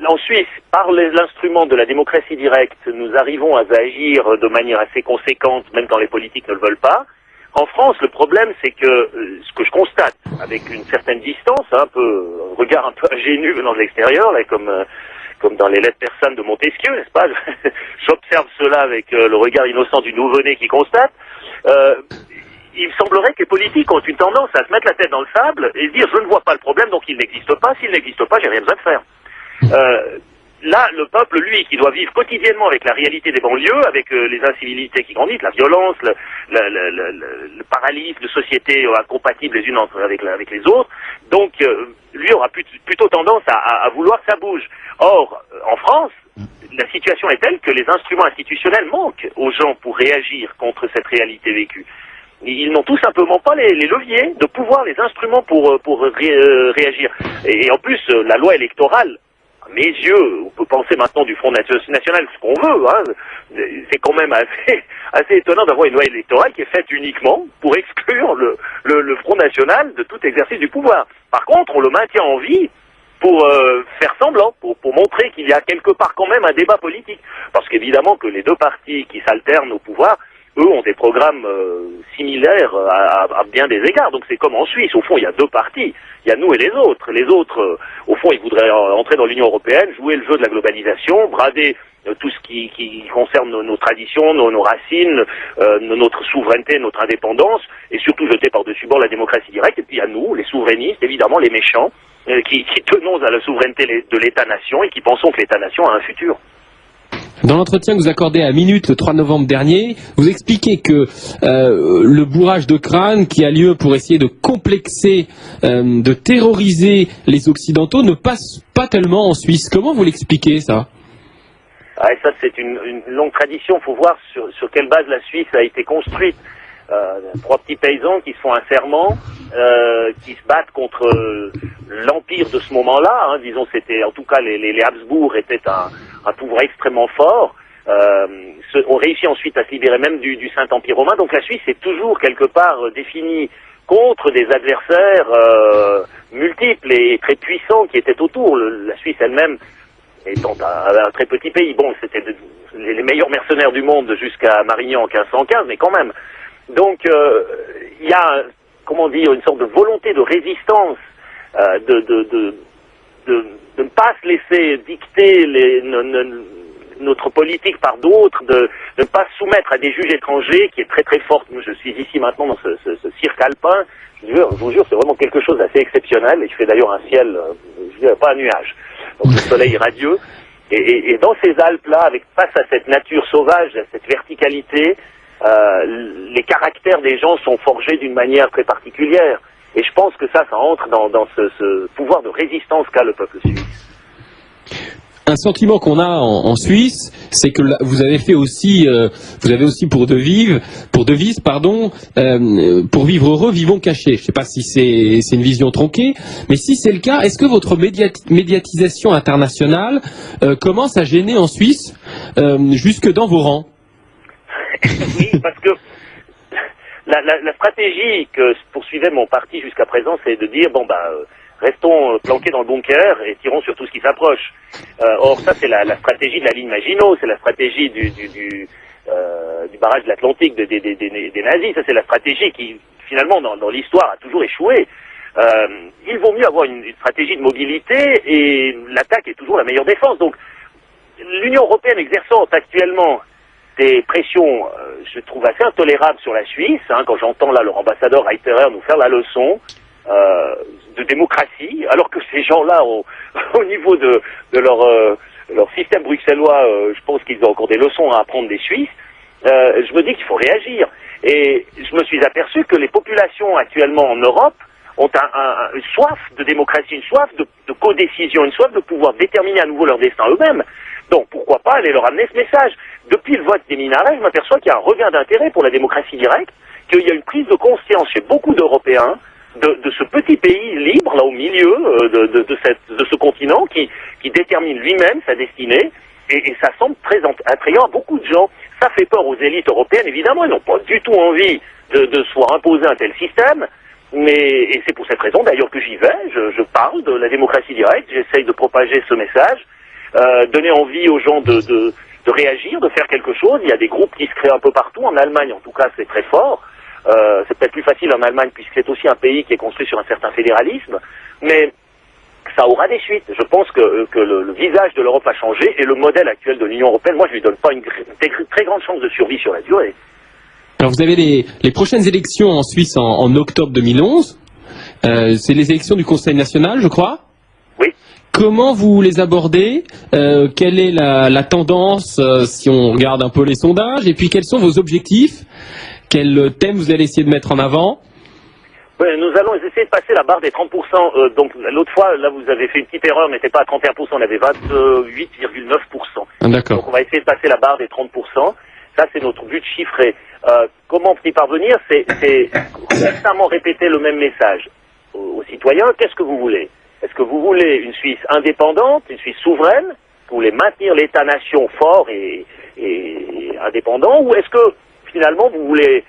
en Suisse, par l'instrument de la démocratie directe, nous arrivons à agir de manière assez conséquente, même quand les politiques ne le veulent pas. En France, le problème, c'est que ce que je constate, avec une certaine distance, un regard un peu ingénu venant de l'extérieur, là, comme dans les lettres persanes de Montesquieu, n'est-ce pas? J'observe cela avec le regard innocent du nouveau-né qui constate. Il me semblerait que les politiques ont une tendance à se mettre la tête dans le sable et se dire je ne vois pas le problème donc il n'existe pas, s'il n'existe pas j'ai rien besoin de faire. là, le peuple, lui, qui doit vivre quotidiennement avec la réalité des banlieues, avec les incivilités qui grandissent, la violence, le parallélisme de sociétés incompatibles les unes avec les autres, donc lui aura plutôt tendance à vouloir que ça bouge. Or, en France, la situation est telle que les instruments institutionnels manquent aux gens pour réagir contre cette réalité vécue. Ils n'ont tout simplement pas les leviers de pouvoir, les instruments pour réagir. Et en plus, la loi électorale, à mes yeux, on peut penser maintenant du Front National ce qu'on veut, hein, c'est quand même assez étonnant d'avoir une loi électorale qui est faite uniquement pour exclure le Front National de tout exercice du pouvoir. Par contre, on le maintient en vie pour faire semblant, pour montrer qu'il y a quelque part quand même un débat politique. Parce qu'évidemment que les deux partis qui s'alternent au pouvoir, eux ont des programmes similaires à bien des égards. Donc c'est comme en Suisse, au fond il y a deux partis, il y a nous et les autres. Les autres, au fond, ils voudraient entrer dans l'Union européenne, jouer le jeu de la globalisation, brader tout ce qui concerne nos traditions, nos racines, notre souveraineté, notre indépendance, et surtout jeter par-dessus bord la démocratie directe. Et puis il y a nous, les souverainistes, évidemment les méchants, qui tenons à la souveraineté de l'État-nation et qui pensons que l'État-nation a un futur. Dans l'entretien que vous accordez à Minute le 3 novembre dernier, vous expliquez que le bourrage de crâne qui a lieu pour essayer de complexer, de terroriser les Occidentaux ne passe pas tellement en Suisse. Comment vous l'expliquez, ça? Ah, et ça, c'est une longue tradition. Il faut voir sur quelle base la Suisse a été construite. Trois petits paysans qui se font un serment, qui se battent contre l'empire de ce moment-là. Hein, disons, c'était en tout cas les Habsbourg étaient un pouvoir extrêmement fort. On réussit ensuite à se libérer même du Saint-Empire romain. Donc la Suisse est toujours quelque part définie contre des adversaires multiples et très puissants qui étaient autour. La Suisse elle-même étant un très petit pays. Bon, c'était les meilleurs mercenaires du monde jusqu'à Marignan en 1515, mais quand même. Donc, il y a, comment dire, une sorte de volonté de résistance, de ne pas se laisser dicter notre politique par d'autres, de ne pas se soumettre à des juges étrangers, qui est très très forte. Je suis ici maintenant dans ce cirque alpin. Je vous jure, c'est vraiment quelque chose d'assez exceptionnel. Et je fais d'ailleurs un ciel, je dirais pas un nuage, donc le soleil radieux. Et dans ces Alpes-là, face à cette nature sauvage, à cette verticalité, les caractères des gens sont forgés d'une manière très particulière. Et je pense que ça entre dans ce pouvoir de résistance qu'a le peuple suisse. Un sentiment qu'on a en Suisse, c'est que vous avez fait aussi, vous avez aussi pour devise, pour vivre heureux, vivons cachés. Je ne sais pas si c'est une vision tronquée, mais si c'est le cas, est-ce que votre médiatisation internationale commence à gêner en Suisse, jusque dans vos rangs? Oui, parce que la stratégie que poursuivait mon parti jusqu'à présent, c'est de dire, restons planqués dans le bunker et tirons sur tout ce qui s'approche. Or, ça, c'est la stratégie de la ligne Maginot, c'est la stratégie du barrage de l'Atlantique des nazis, ça c'est la stratégie qui, finalement, dans l'histoire, a toujours échoué. Il vaut mieux avoir une stratégie de mobilité et l'attaque est toujours la meilleure défense. Donc, l'Union européenne exerçant actuellement des pressions, je trouve, assez intolérables sur la Suisse, hein, quand j'entends là leur ambassadeur Reiterer nous faire la leçon de démocratie, alors que ces gens-là, au niveau de leur système bruxellois, je pense qu'ils ont encore des leçons à apprendre des Suisses, je me dis qu'il faut réagir. Et je me suis aperçu que les populations actuellement en Europe ont une soif de démocratie, une soif de codécision, une soif de pouvoir déterminer à nouveau leur destin eux-mêmes. Donc pourquoi pas aller leur amener ce message. Depuis le vote des minarets, je m'aperçois qu'il y a un regain d'intérêt pour la démocratie directe, qu'il y a une prise de conscience chez beaucoup d'Européens de ce petit pays libre, là au milieu de ce continent, qui détermine lui-même sa destinée, et ça semble très attrayant à beaucoup de gens. Ça fait peur aux élites européennes, évidemment, elles n'ont pas du tout envie de se voir imposer un tel système, et c'est pour cette raison d'ailleurs que j'y vais, je parle de la démocratie directe, j'essaye de propager ce message, donner envie aux gens de réagir, de faire quelque chose. Il y a des groupes qui se créent un peu partout, en Allemagne en tout cas c'est très fort. C'est peut-être plus facile en Allemagne puisque c'est aussi un pays qui est construit sur un certain fédéralisme, mais ça aura des suites. Je pense que le visage de l'Europe a changé et le modèle actuel de l'Union européenne, moi je lui donne pas une très grande chance de survie sur la durée. Alors vous avez les prochaines élections en Suisse en octobre 2011, c'est les élections du Conseil national, je crois. Oui. Comment vous les abordez? Quelle est la tendance si on regarde un peu les sondages? Et puis quels sont vos objectifs? Quel thème vous allez essayer de mettre en avant? Nous allons essayer de passer la barre des 30%. Donc l'autre fois, là, vous avez fait une petite erreur, mais c'est pas à 31%, on avait 28,9%. D'accord. Donc on va essayer de passer la barre des 30%. Ça, c'est notre but chiffré. Comment y parvenir? C'est constamment répéter le même message aux citoyens. Qu'est-ce que vous voulez? Est-ce que vous voulez une Suisse indépendante, une Suisse souveraine? Vous voulez maintenir l'État-nation fort et indépendant? Ou est-ce que, finalement, vous voulez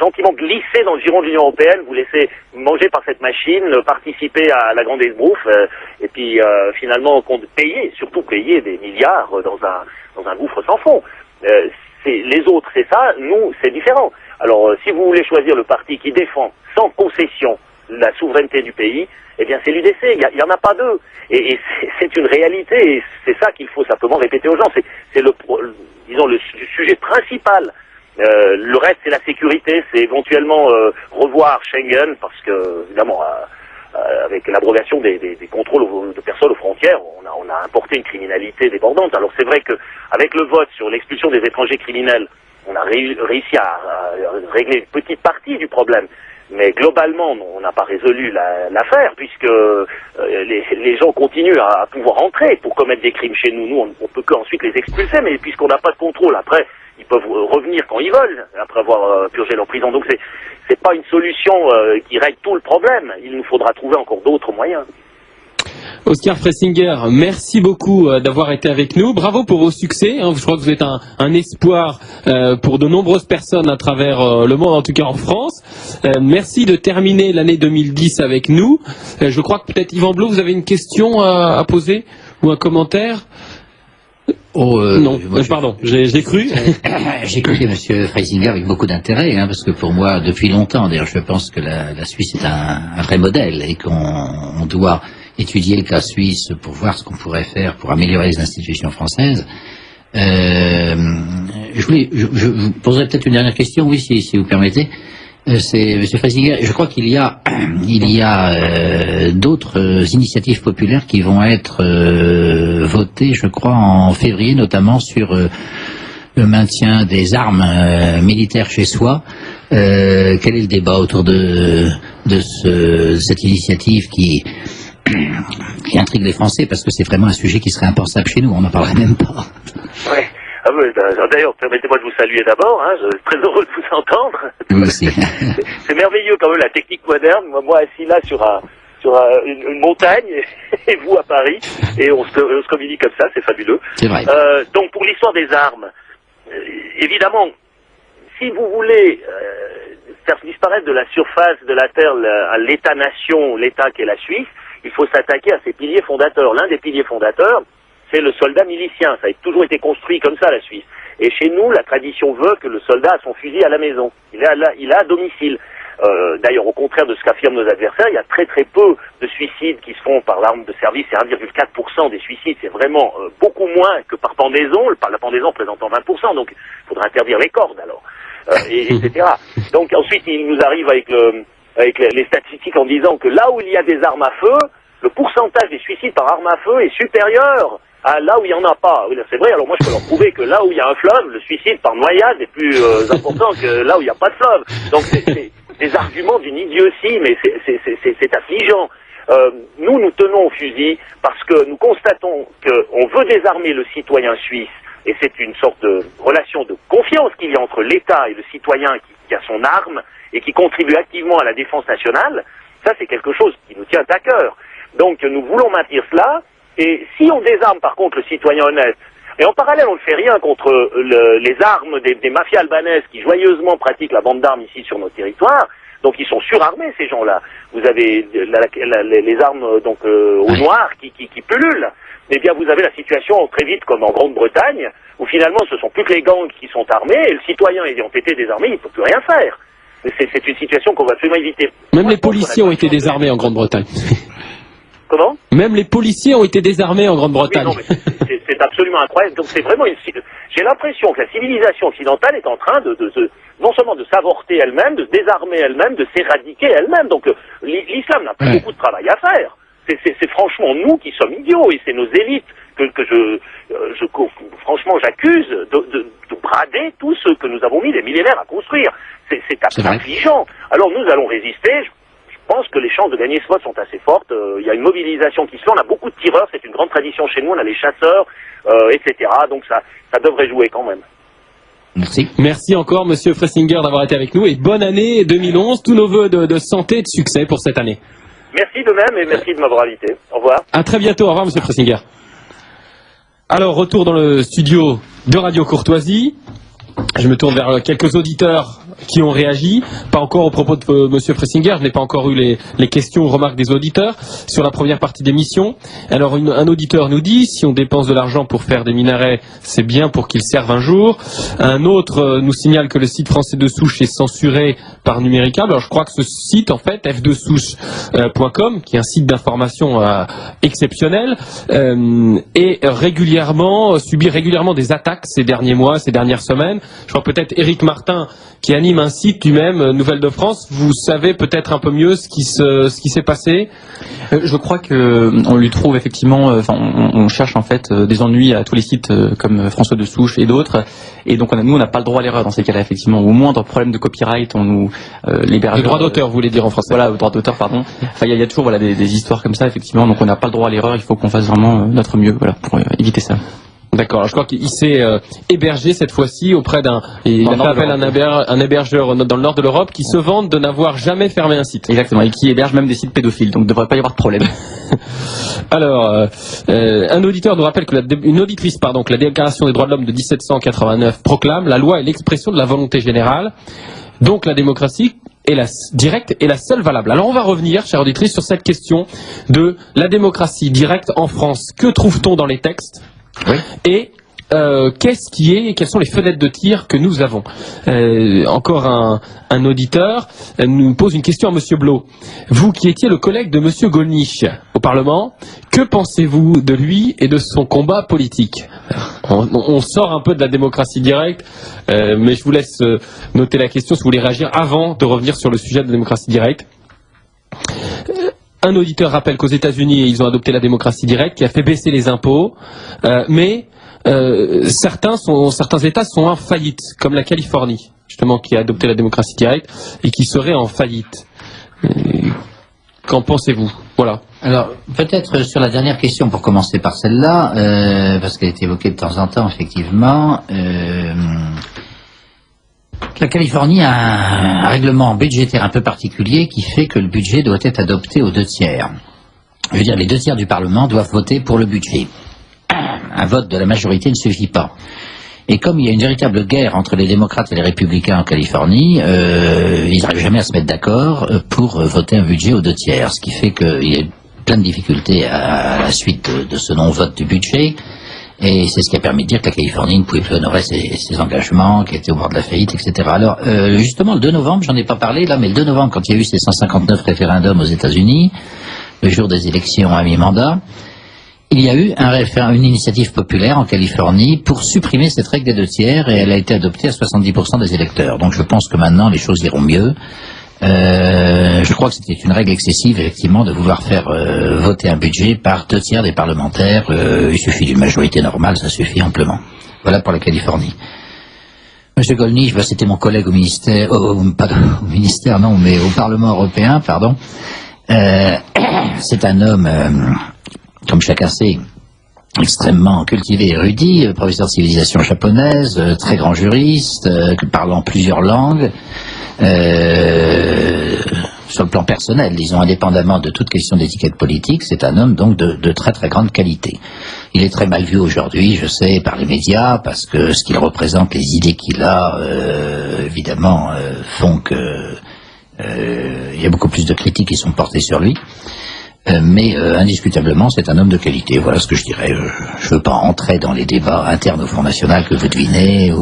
gentiment glisser dans le giron de l'Union européenne, vous laisser manger par cette machine, participer à la grande esbrouffe, et puis finalement surtout payer des milliards dans un gouffre sans fond. Les autres, c'est ça, nous, c'est différent. Alors, si vous voulez choisir le parti qui défend sans concession la souveraineté du pays, eh bien c'est l'UDC, il y en a pas deux. Et c'est une réalité, et c'est ça qu'il faut simplement répéter aux gens. C'est le sujet principal. Le reste, c'est la sécurité, c'est éventuellement revoir Schengen, parce que, évidemment, avec l'abrogation des contrôles de personnes aux frontières, on a importé une criminalité débordante. Alors c'est vrai qu'avec le vote sur l'expulsion des étrangers criminels, on a réussi à régler une petite partie du problème. Mais globalement, on n'a pas résolu l'affaire, puisque les gens continuent à pouvoir entrer pour commettre des crimes chez nous. Nous, on peut qu'ensuite les expulser, mais puisqu'on n'a pas de contrôle, après, ils peuvent revenir quand ils veulent, après avoir purgé leur prison. Donc c'est pas une solution qui règle tout le problème. Il nous faudra trouver encore d'autres moyens. Oscar Fressinger, merci beaucoup d'avoir été avec nous. Bravo pour vos succès. Je crois que vous êtes un espoir pour de nombreuses personnes à travers le monde, en tout cas en France. Merci de terminer l'année 2010 avec nous. Je crois que peut-être Yvan Blot, vous avez une question à poser ou un commentaire? Non, pardon, j'ai cru. J'ai écouté M. Freisinger avec beaucoup d'intérêt, parce que pour moi, depuis longtemps, d'ailleurs, je pense que la Suisse est un vrai modèle et qu'on doit étudier le cas suisse pour voir ce qu'on pourrait faire pour améliorer les institutions françaises. Je vous poserai peut-être une dernière question, oui, si vous permettez. C'est M. Freisinger. Je crois qu'il y a d'autres initiatives populaires qui vont être votées, je crois, en février, notamment sur le maintien des armes militaires chez soi. Quel est le débat autour de cette initiative qui intrigue les Français, parce que c'est vraiment un sujet qui serait impensable chez nous, on n'en parlerait même pas. Ouais. Ah oui, d'ailleurs, permettez-moi de vous saluer d'abord, je suis très heureux de vous entendre. Vous aussi. C'est merveilleux quand même la technique moderne, moi assis là sur une montagne, et vous à Paris, et on se communique comme ça, c'est fabuleux. C'est vrai. Donc pour l'histoire des armes, évidemment, si vous voulez faire disparaître de la surface de la Terre l'État-nation, l'État qui est la Suisse, il faut s'attaquer à ses piliers fondateurs. L'un des piliers fondateurs, c'est le soldat milicien. Ça a toujours été construit comme ça, la Suisse. Et chez nous, la tradition veut que le soldat a son fusil à la maison. Il est à domicile. D'ailleurs, au contraire de ce qu'affirment nos adversaires, il y a très très peu de suicides qui se font par l'arme de service. C'est 1,4% des suicides. C'est vraiment beaucoup moins que par pendaison. La pendaison représentant 20%. Donc, il faudra interdire les cordes alors. Etc. Donc ensuite, il nous arrive avec les statistiques en disant que là où il y a des armes à feu, le pourcentage des suicides par arme à feu est supérieur à là où il n'y en a pas. Oui, c'est vrai, alors moi je peux leur prouver que là où il y a un fleuve, le suicide par noyade est plus important que là où il n'y a pas de fleuve. Donc c'est des arguments d'une idiotie, mais c'est affligeant. Nous tenons au fusil parce que nous constatons qu'on veut désarmer le citoyen suisse, et c'est une sorte de relation de confiance qu'il y a entre l'État et le citoyen qui a son arme et qui contribue activement à la défense nationale. Ça, c'est quelque chose qui nous tient à cœur. Donc nous voulons maintenir cela, et si on désarme par contre le citoyen honnête, et en parallèle on ne fait rien contre les armes des mafias albanaises qui joyeusement pratiquent la vente d'armes ici sur nos territoires, donc ils sont surarmés ces gens-là. Vous avez les armes donc au noir qui pullulent. Eh bien vous avez la situation très vite comme en Grande-Bretagne, où finalement ce sont plus que les gangs qui sont armés, et le citoyen ayant été désarmé, il ne peut plus rien faire. C'est une situation qu'on va absolument éviter. Même les policiers ont été désarmés en Grande-Bretagne. Comment? Même les policiers ont été désarmés en Grande-Bretagne. Oui, non, mais c'est absolument incroyable. Donc c'est vraiment j'ai l'impression que la civilisation occidentale est en train non seulement de s'avorter elle-même, de se désarmer elle-même, de s'éradiquer elle-même. Donc l'islam n'a pas beaucoup de travail à faire. C'est franchement nous qui sommes idiots, et c'est nos élites que franchement j'accuse de brader tous ceux que nous avons mis des millénaires à construire. C'est affligeant. Alors nous allons résister. Je pense que les chances de gagner ce vote sont assez fortes. Il y a une mobilisation qui se fait. On a beaucoup de tireurs. C'est une grande tradition chez nous. On a les chasseurs, etc. Donc ça devrait jouer quand même. Merci. Merci encore, Monsieur Fressinger, d'avoir été avec nous, et bonne année 2011. Tous nos vœux de santé et de succès pour cette année. Merci de même, et merci de m'avoir invité. Au revoir. À très bientôt. Au revoir, Monsieur Fressinger. Alors, retour dans le studio de Radio Courtoisie. Je me tourne vers quelques auditeurs qui ont réagi, pas encore au propos de Monsieur Fressinger, je n'ai pas encore eu les questions ou remarques des auditeurs sur la première partie d'émission. Alors un auditeur nous dit, si on dépense de l'argent pour faire des minarets, c'est bien pour qu'ils servent un jour. Un autre nous signale que le site français de souche est censuré par Numéricable. Alors je crois que ce site, en fait, f2souche.com, qui est un site d'information exceptionnel, subit régulièrement des attaques ces derniers mois, ces dernières semaines. Je crois peut-être Éric Martin, qui anime un site lui-même, Nouvelles de France, vous savez peut-être un peu mieux ce qui s'est passé. Je crois que on lui trouve effectivement, on cherche en fait des ennuis à tous les sites comme François de Souche et d'autres, et donc nous on n'a pas le droit à l'erreur dans ces cas-là, effectivement. Au moindre problème de copyright, on nous l'héberge. Le droit d'auteur, vous voulez dire en français. Voilà, le droit d'auteur, pardon. Enfin, il y a toujours des histoires comme ça, effectivement. Donc on n'a pas le droit à l'erreur. Il faut qu'on fasse vraiment notre mieux, pour éviter ça. D'accord, je crois qu'il s'est hébergé cette fois-ci auprès il a fait appel à un hébergeur dans le nord de l'Europe qui se vante de n'avoir jamais fermé un site. Exactement, et qui héberge même des sites pédophiles, donc il ne devrait pas y avoir de problème. Alors, un auditeur nous rappelle que une auditrice, que la Déclaration des droits de l'homme de 1789 proclame: la loi est l'expression de la volonté générale, donc la démocratie directe est la seule valable. Alors on va revenir, chère auditrice, sur cette question de la démocratie directe en France. Que trouve-t-on dans les textes ? Oui. Et quelles sont les fenêtres de tir que nous avons? Encore un auditeur nous pose une question à Monsieur Blot. Vous qui étiez le collègue de Monsieur Gollnisch au Parlement, que pensez-vous de lui et de son combat politique? On sort un peu de la démocratie directe, mais je vous laisse noter la question si vous voulez réagir avant de revenir sur le sujet de la démocratie directe. Un auditeur rappelle qu'aux États-Unis, ils ont adopté la démocratie directe qui a fait baisser les impôts, mais certains États sont en faillite, comme la Californie, justement, qui a adopté la démocratie directe et qui serait en faillite. Qu'en pensez-vous? Voilà. Alors, peut-être sur la dernière question, pour commencer par celle-là, parce qu'elle est évoquée de temps en temps, effectivement. La Californie a un règlement budgétaire un peu particulier qui fait que le budget doit être adopté aux 2/3. Je veux dire, les 2/3 du Parlement doivent voter pour le budget. Un vote de la majorité ne suffit pas. Et comme il y a une véritable guerre entre les démocrates et les républicains en Californie, ils n'arrivent jamais à se mettre d'accord pour voter un budget aux 2/3. Ce qui fait qu'il y a plein de difficultés à la suite de ce non-vote du budget. Et c'est ce qui a permis de dire que la Californie ne pouvait plus honorer ses engagements, qu'elle était au bord de la faillite, etc. Alors, justement, le 2 novembre, j'en ai pas parlé là, mais le 2 novembre, quand il y a eu ces 159 référendums aux États-Unis, le jour des élections à mi-mandat, il y a eu une initiative populaire en Californie pour supprimer cette règle des 2/3, et elle a été adoptée à 70% des électeurs. Donc je pense que maintenant, les choses iront mieux. Je crois que c'était une règle excessive, effectivement, de vouloir faire voter un budget par 2/3 des parlementaires. Il suffit d'une majorité normale, ça suffit amplement. Voilà pour la Californie. Monsieur Gollnisch, c'était mon collègue au ministère, mais au Parlement européen, pardon. C'est un homme, comme chacun sait, extrêmement cultivé et érudit, professeur de civilisation japonaise, très grand juriste, parlant plusieurs langues. Sur le plan personnel, disons, indépendamment de toute question d'étiquette politique, c'est un homme donc de très très grande qualité. Il est très mal vu aujourd'hui, je sais, par les médias, parce que ce qu'il représente, les idées qu'il a, évidemment, font que il y a beaucoup plus de critiques qui sont portées sur lui. Mais indiscutablement, c'est un homme de qualité. Voilà ce que je dirais. Je ne veux pas entrer dans les débats internes au Front National que vous devinez.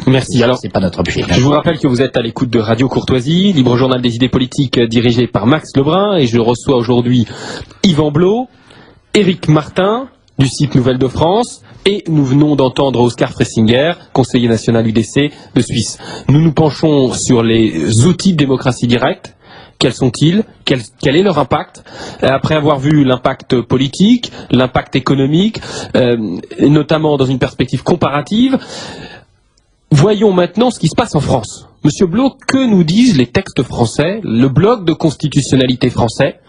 Merci. Alors, c'est pas notre objet. Je vous rappelle que vous êtes à l'écoute de Radio Courtoisie, libre journal des idées politiques dirigé par Max Lebrun, et je reçois aujourd'hui Yvan Blot, Éric Martin du site Nouvelles de France, et nous venons d'entendre Oscar Fressinger, conseiller national UDC de Suisse. Nous nous penchons sur les outils de démocratie directe Quels sont-ils? Quel est leur impact? Après avoir vu l'impact politique, l'impact économique, et notamment dans une perspective comparative, voyons maintenant ce qui se passe en France. Monsieur Blot, que nous disent les textes français, le bloc de constitutionnalité français?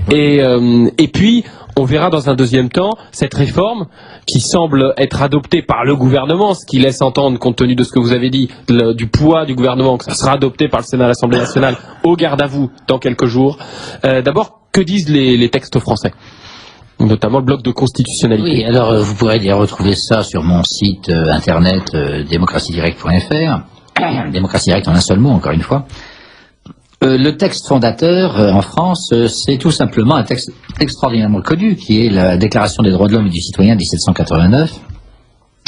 Et puis, on verra dans un deuxième temps cette réforme qui semble être adoptée par le gouvernement, ce qui laisse entendre, compte tenu de ce que vous avez dit, du poids du gouvernement, que ça sera adopté par le Sénat et l'Assemblée nationale au garde à vous dans quelques jours. D'abord, que disent les textes français, notamment le bloc de constitutionnalité? Oui, alors vous pourrez retrouver ça sur mon site internet démocratiedirect.fr, démocratie directe en un seul mot, encore une fois. Le texte fondateur en France, c'est tout simplement un texte extraordinairement connu, qui est la Déclaration des droits de l'homme et du citoyen de 1789,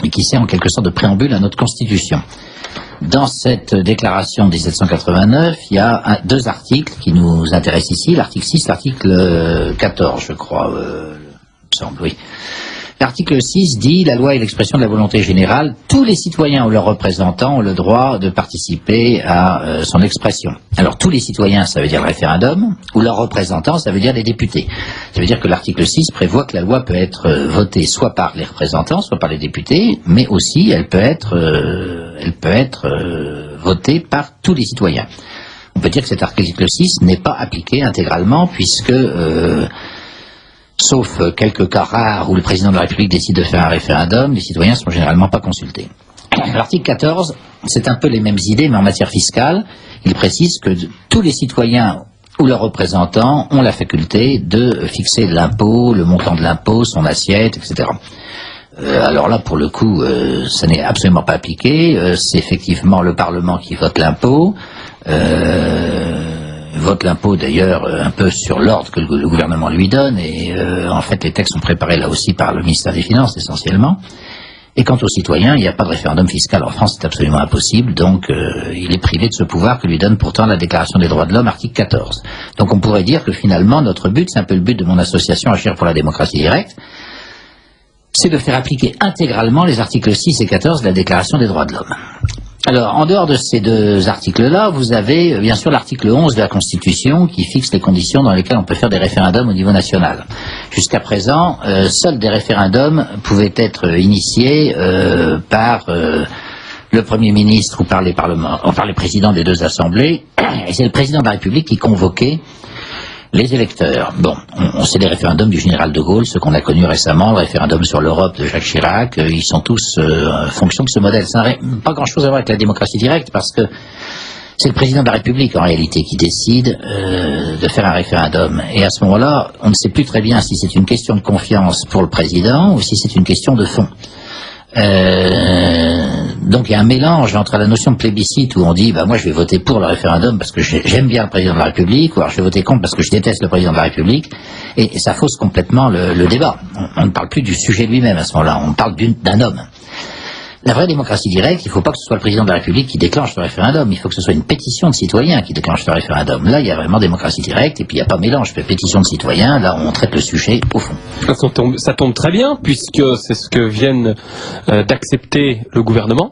et qui sert en quelque sorte de préambule à notre Constitution. Dans cette déclaration de 1789, il y a deux articles qui nous intéressent ici, l'article 6, l'article 14, je crois, il me semble, oui. L'article 6 dit « La loi est l'expression de la volonté générale. Tous les citoyens ou leurs représentants ont le droit de participer à son expression. » Alors, tous les citoyens, ça veut dire le référendum, ou leurs représentants, ça veut dire les députés. Ça veut dire que l'article 6 prévoit que la loi peut être votée soit par les représentants, soit par les députés, mais aussi elle peut être votée par tous les citoyens. On peut dire que cet article 6 n'est pas appliqué intégralement, puisque... sauf quelques cas rares où le président de la République décide de faire un référendum, les citoyens ne sont généralement pas consultés. L'article 14, c'est un peu les mêmes idées, mais en matière fiscale. Il précise que tous les citoyens ou leurs représentants ont la faculté de fixer l'impôt, le montant de l'impôt, son assiette, etc. Alors là, pour le coup, ça n'est absolument pas appliqué. C'est effectivement le Parlement qui vote l'impôt. Vote l'impôt d'ailleurs un peu sur l'ordre que le gouvernement lui donne, et en fait les textes sont préparés là aussi par le ministère des Finances essentiellement. Et quant aux citoyens, il n'y a pas de référendum fiscal en France, c'est absolument impossible, donc il est privé de ce pouvoir que lui donne pourtant la Déclaration des droits de l'homme, article 14. Donc on pourrait dire que finalement notre but, c'est un peu le but de mon association Agir pour la démocratie directe, c'est de faire appliquer intégralement les articles 6 et 14 de la Déclaration des droits de l'homme. Alors, en dehors de ces deux articles-là, vous avez bien sûr l'article 11 de la Constitution qui fixe les conditions dans lesquelles on peut faire des référendums au niveau national. Jusqu'à présent, seuls des référendums pouvaient être initiés par le Premier ministre ou par les présidents des deux assemblées, et c'est le président de la République qui convoquait les électeurs. Bon, on sait les référendums du général de Gaulle, ceux qu'on a connus récemment, le référendum sur l'Europe de Jacques Chirac, ils sont tous en fonction de ce modèle. Ça n'a pas grand-chose à voir avec la démocratie directe, parce que c'est le président de la République, en réalité, qui décide de faire un référendum. Et à ce moment-là, on ne sait plus très bien si c'est une question de confiance pour le président ou si c'est une question de fond. Donc il y a un mélange entre la notion de plébiscite où on dit bah moi je vais voter pour le référendum parce que j'aime bien le président de la République, ou alors je vais voter contre parce que je déteste le président de la République, et ça fausse complètement le débat. On ne parle plus du sujet lui-même à ce moment-là, on parle d'un homme. La vraie démocratie directe, il ne faut pas que ce soit le président de la République qui déclenche le référendum, il faut que ce soit une pétition de citoyens qui déclenche le référendum. Là, il y a vraiment démocratie directe, et puis il n'y a pas mélange, pétition de citoyens, là on traite le sujet au fond. Ça tombe très bien, puisque c'est ce que vient d'accepter le gouvernement.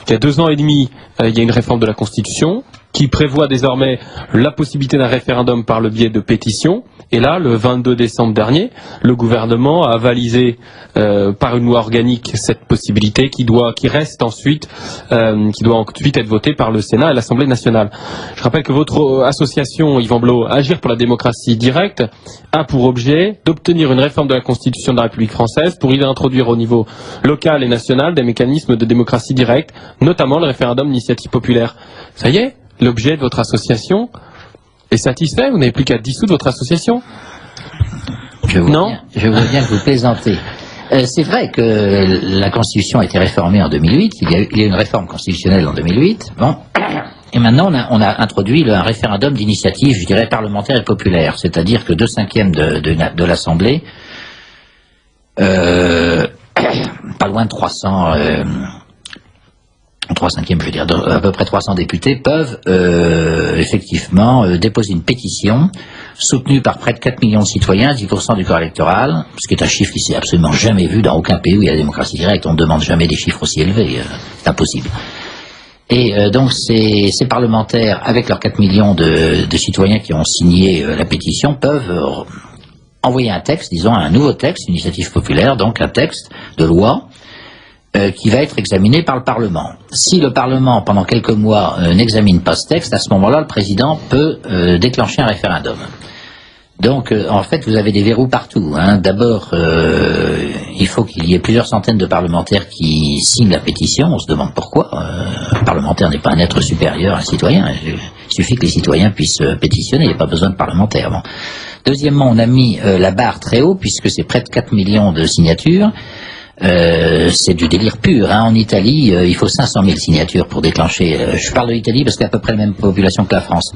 Il y a 2 ans et demi, il y a une réforme de la Constitution qui prévoit désormais la possibilité d'un référendum par le biais de pétitions. Et là, le 22 décembre dernier, le gouvernement a validé par une loi organique cette possibilité qui doit ensuite être votée par le Sénat et l'Assemblée nationale. Je rappelle que votre association, Yvan Blot, Agir pour la démocratie directe, a pour objet d'obtenir une réforme de la Constitution de la République française pour y introduire au niveau local et national des mécanismes de démocratie directe, notamment le référendum d'initiative populaire. Ça y est, l'objet de votre association est satisfait? Vous n'avez plus qu'à dissoudre votre association? Je vois bien que vous plaisantez. C'est vrai que la Constitution a été réformée en 2008, il y a eu une réforme constitutionnelle en 2008, bon. Et maintenant on a introduit un référendum d'initiative, je dirais, parlementaire et populaire, c'est-à-dire que 2/5 de l'Assemblée, pas loin de 300... 3/5, je veux dire, à peu près 300 députés peuvent effectivement déposer une pétition soutenue par près de 4 millions de citoyens, 10% du corps électoral, ce qui est un chiffre qui s'est absolument jamais vu dans aucun pays où il y a la démocratie directe. On ne demande jamais des chiffres aussi élevés, c'est impossible. Et donc ces parlementaires, avec leurs 4 millions de citoyens qui ont signé la pétition, peuvent envoyer un texte, disons un nouveau texte, une initiative populaire, donc un texte de loi qui va être examiné par le Parlement. Si le Parlement, pendant quelques mois, n'examine pas ce texte, à ce moment-là, le président peut déclencher un référendum. Donc, en fait, vous avez des verrous partout. Hein. D'abord, il faut qu'il y ait plusieurs centaines de parlementaires qui signent la pétition. On se demande pourquoi. Un parlementaire n'est pas un être supérieur à un citoyen. Il suffit que les citoyens puissent pétitionner. Il n'y a pas besoin de parlementaires. Bon. Deuxièmement, on a mis la barre très haut, puisque c'est près de 4 millions de signatures. C'est du délire pur. Hein. En Italie, il faut 500 000 signatures pour déclencher. Je parle de l'Italie parce qu'il y a à peu près la même population que la France.